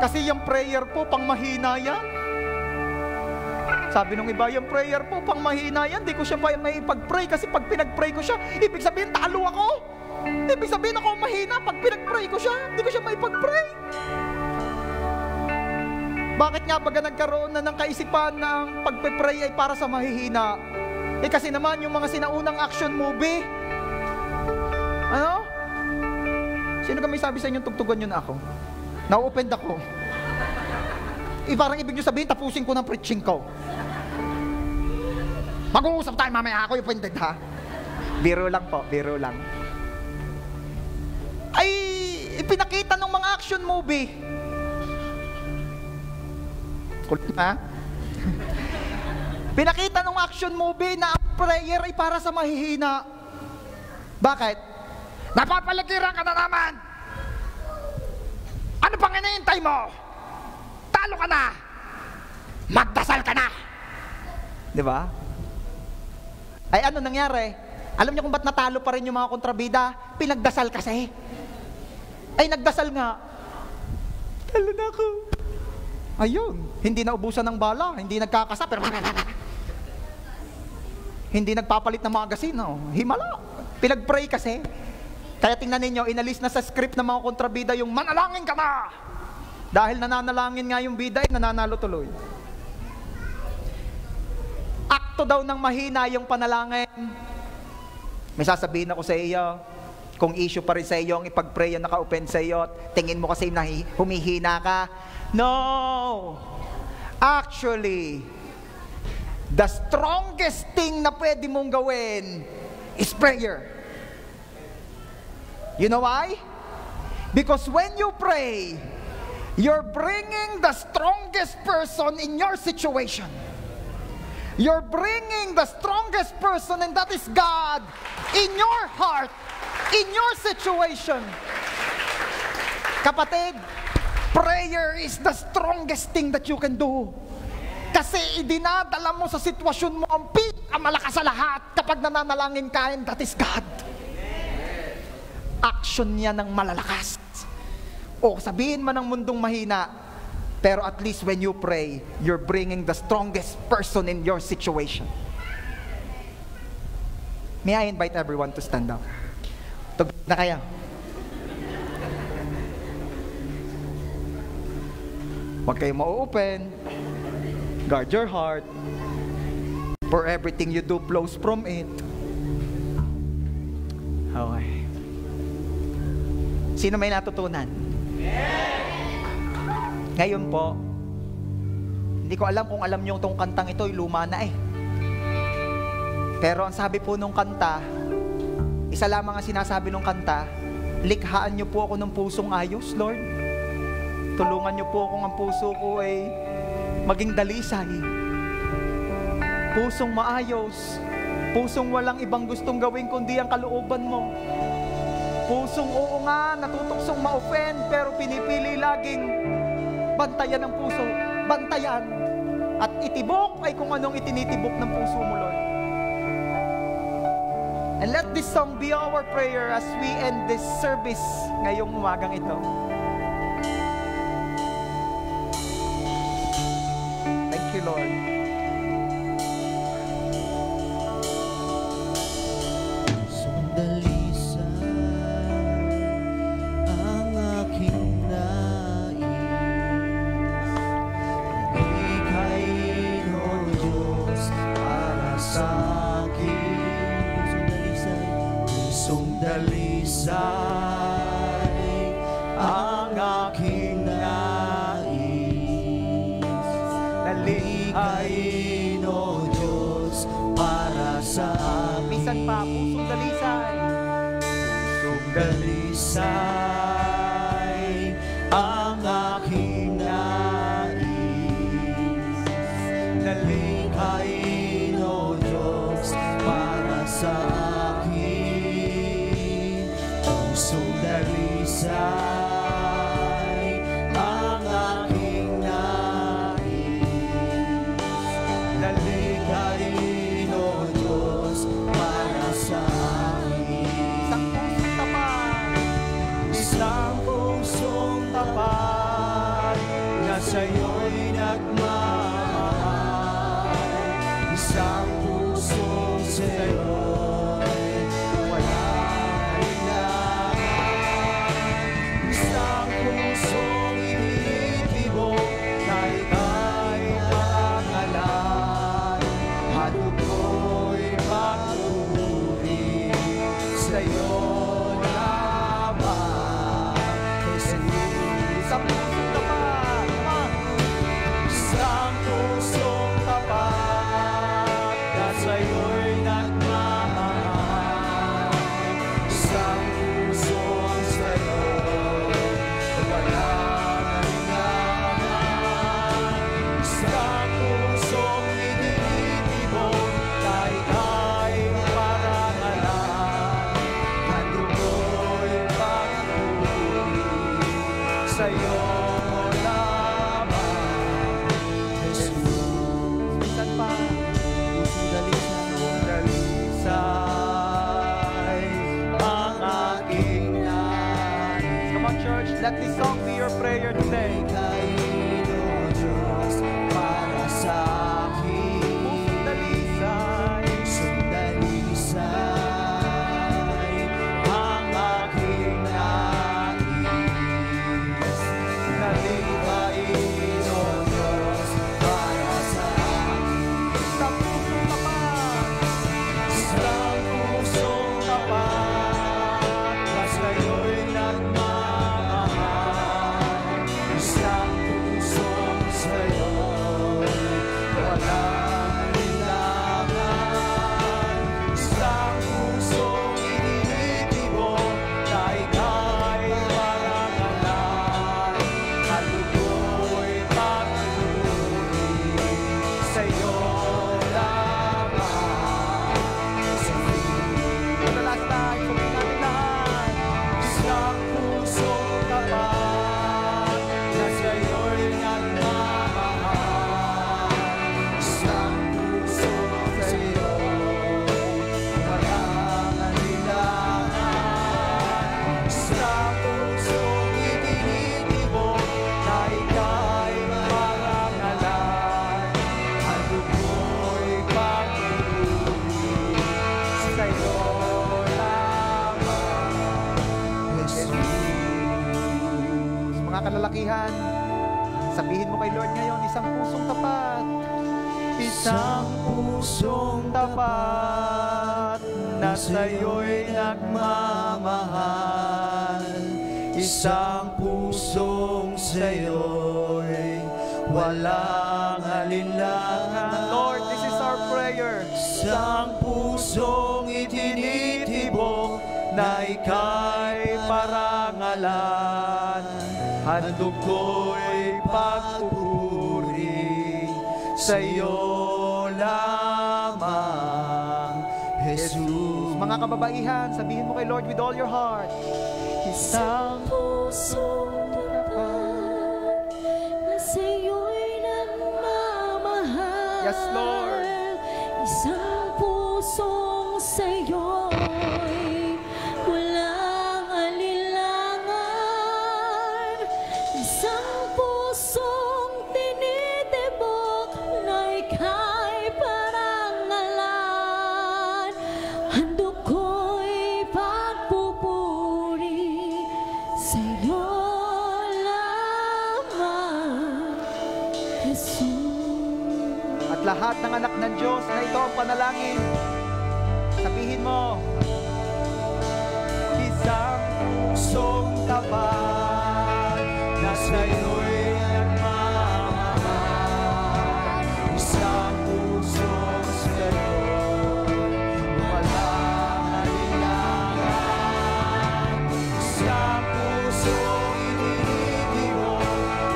Kasi yung prayer po, pang mahina yan. Sabi nung iba, yung prayer po, pang mahina yan, hindi ko siya maipag-pray kasi pag pinag-pray ko siya, ibig sabihin, talo ako. Ibig sabihin ako mahina, pag pinag-pray ko siya, hindi ko siya maipag-pray. Bakit nga baga nagkaroon na ng kaisipan na ang pag-pray ay para sa mahihina? Kasi naman yung mga sinaunang action movie, ano? Sino ka may sabi sa inyong tugtugan yun ako? Na-offend ako. Parang ibig nyo sabihin, tapusin ko ng preaching ko. Mag-uusap tayo mamaya, ako offended ha? Biro lang po, biro lang. Ay, ipinakita ng mga action movie. Kulit ha? Pinakita ng action movie na ang prayer ay para sa mahihina. Bakit? Napapaligiran ka na naman. Ano pang hinihintay mo? Talo ka na. Magdasal ka na. Di ba? Ay ano nangyari? Alam niyo kung ba't natalo pa rin yung mga kontrabida? Pinagdasal kasi. Ay nagdasal nga. Talo na ako. Ayun. Hindi naubusan ng bala. Hindi nagkakasa. Pero hindi nagpapalit ng magazine. No? Himala. Pinag-pray kasi. Kaya tingnan ninyo, inalis na sa script ng mga kontrabida yung manalangin ka na! Dahil nananalangin nga yung bida, nananalo tuloy. Akto daw ng mahina yung panalangin. May sasabihin ako sa iyo, kung issue pa rin sa iyo ang ipag-pray yung naka-open sa iyo, tingin mo kasi na humihina ka. No! Actually, the strongest thing na pwede mong gawin is prayer. You know why? Because when you pray, you're bringing the strongest person in your situation. You're bringing the strongest person, and that is God, in your heart, in your situation. Kapatid, prayer is the strongest thing that you can do. Kasi idinadala mo sa sitwasyon mo ang malakas sa lahat kapag nananalangin ka, and that is God. Action niya ng malalakas. O sabihin man ng mundong mahina, pero at least when you pray, you're bringing the strongest person in your situation. May I invite everyone to stand up? Tugtog na kayo. Huwag kayo ma-open. Guard your heart. For everything you do flows from it. Okay. Sino may natutunan? Ngayon po, hindi ko alam kung alam niyo itong kantang ito, luma na eh. Pero ang sabi po nung kanta, isa lamang ang sinasabi nung kanta, likhaan niyo po ako ng pusong ayos, Lord. Tulungan niyo po akong ang puso ko ay maging dalisay. Pusong maayos, pusong walang ibang gustong gawin kundi ang kalooban mo. Pusong oo nga, natutuksong ma-offend, pero pinipili laging bantayan ng puso. Bantayan. At itibok ay kung anong itinitibok ng puso mo, Lord. And let this song be our prayer as we end this service ngayong umagang ito. Thank you, Lord. Let this song be your prayer today. kababaihan, sabihin mo kay Lord ngayon, isang pusong tapat. Isang pusong tapat na sa'yo'y nagmamahal. Isang pusong sa'yo'y walang alinlangan. Lord, this is our prayer. Isang pusong itinitibok na ika'y parangalan. Handog ko'y pagpupuri sa'yo lamang, Jesus. Mga kababaihan, sabihin mo kay Lord with all your heart. Isang pusong tapat na sa'yo'y nagmamahal. Yes, Lord. Isang pusong sa'yo'y walang alinlangan. Isang pusong tinitibok na ika'y parangalan. Handog ko'y pagpupuri sa'yo lamang, Jesus. At lahat ng anak ng Diyos na ito ang panalangin, sabihin mo, isang pusong tapat na sa'yo'y nagmamahal. Isang pusong sa'yo'y walang alinlangan. Isang pusong itinitibok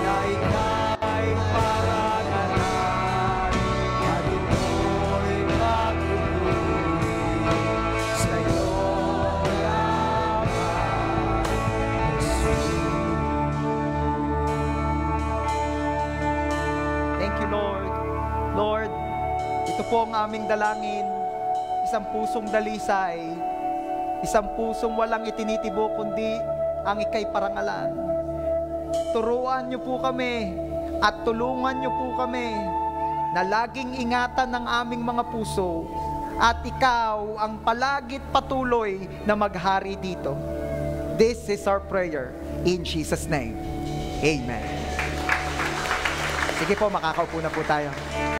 na ika'y parangalan. Handog ko'y pagpupuri sa'yo lamang, Jesus. Thank you, Lord. Lord, ito po ang aming dalangin. Isang pusong dalisay, isang pusong walang itinitibok kundi ang ika'y parangalan. Turuan niyo po kami at tulungan niyo po kami na laging ingatan ng aming mga puso at ikaw ang palagit patuloy na maghari dito. This is our prayer in Jesus' name. Amen. Sige po, makakaupo na po tayo.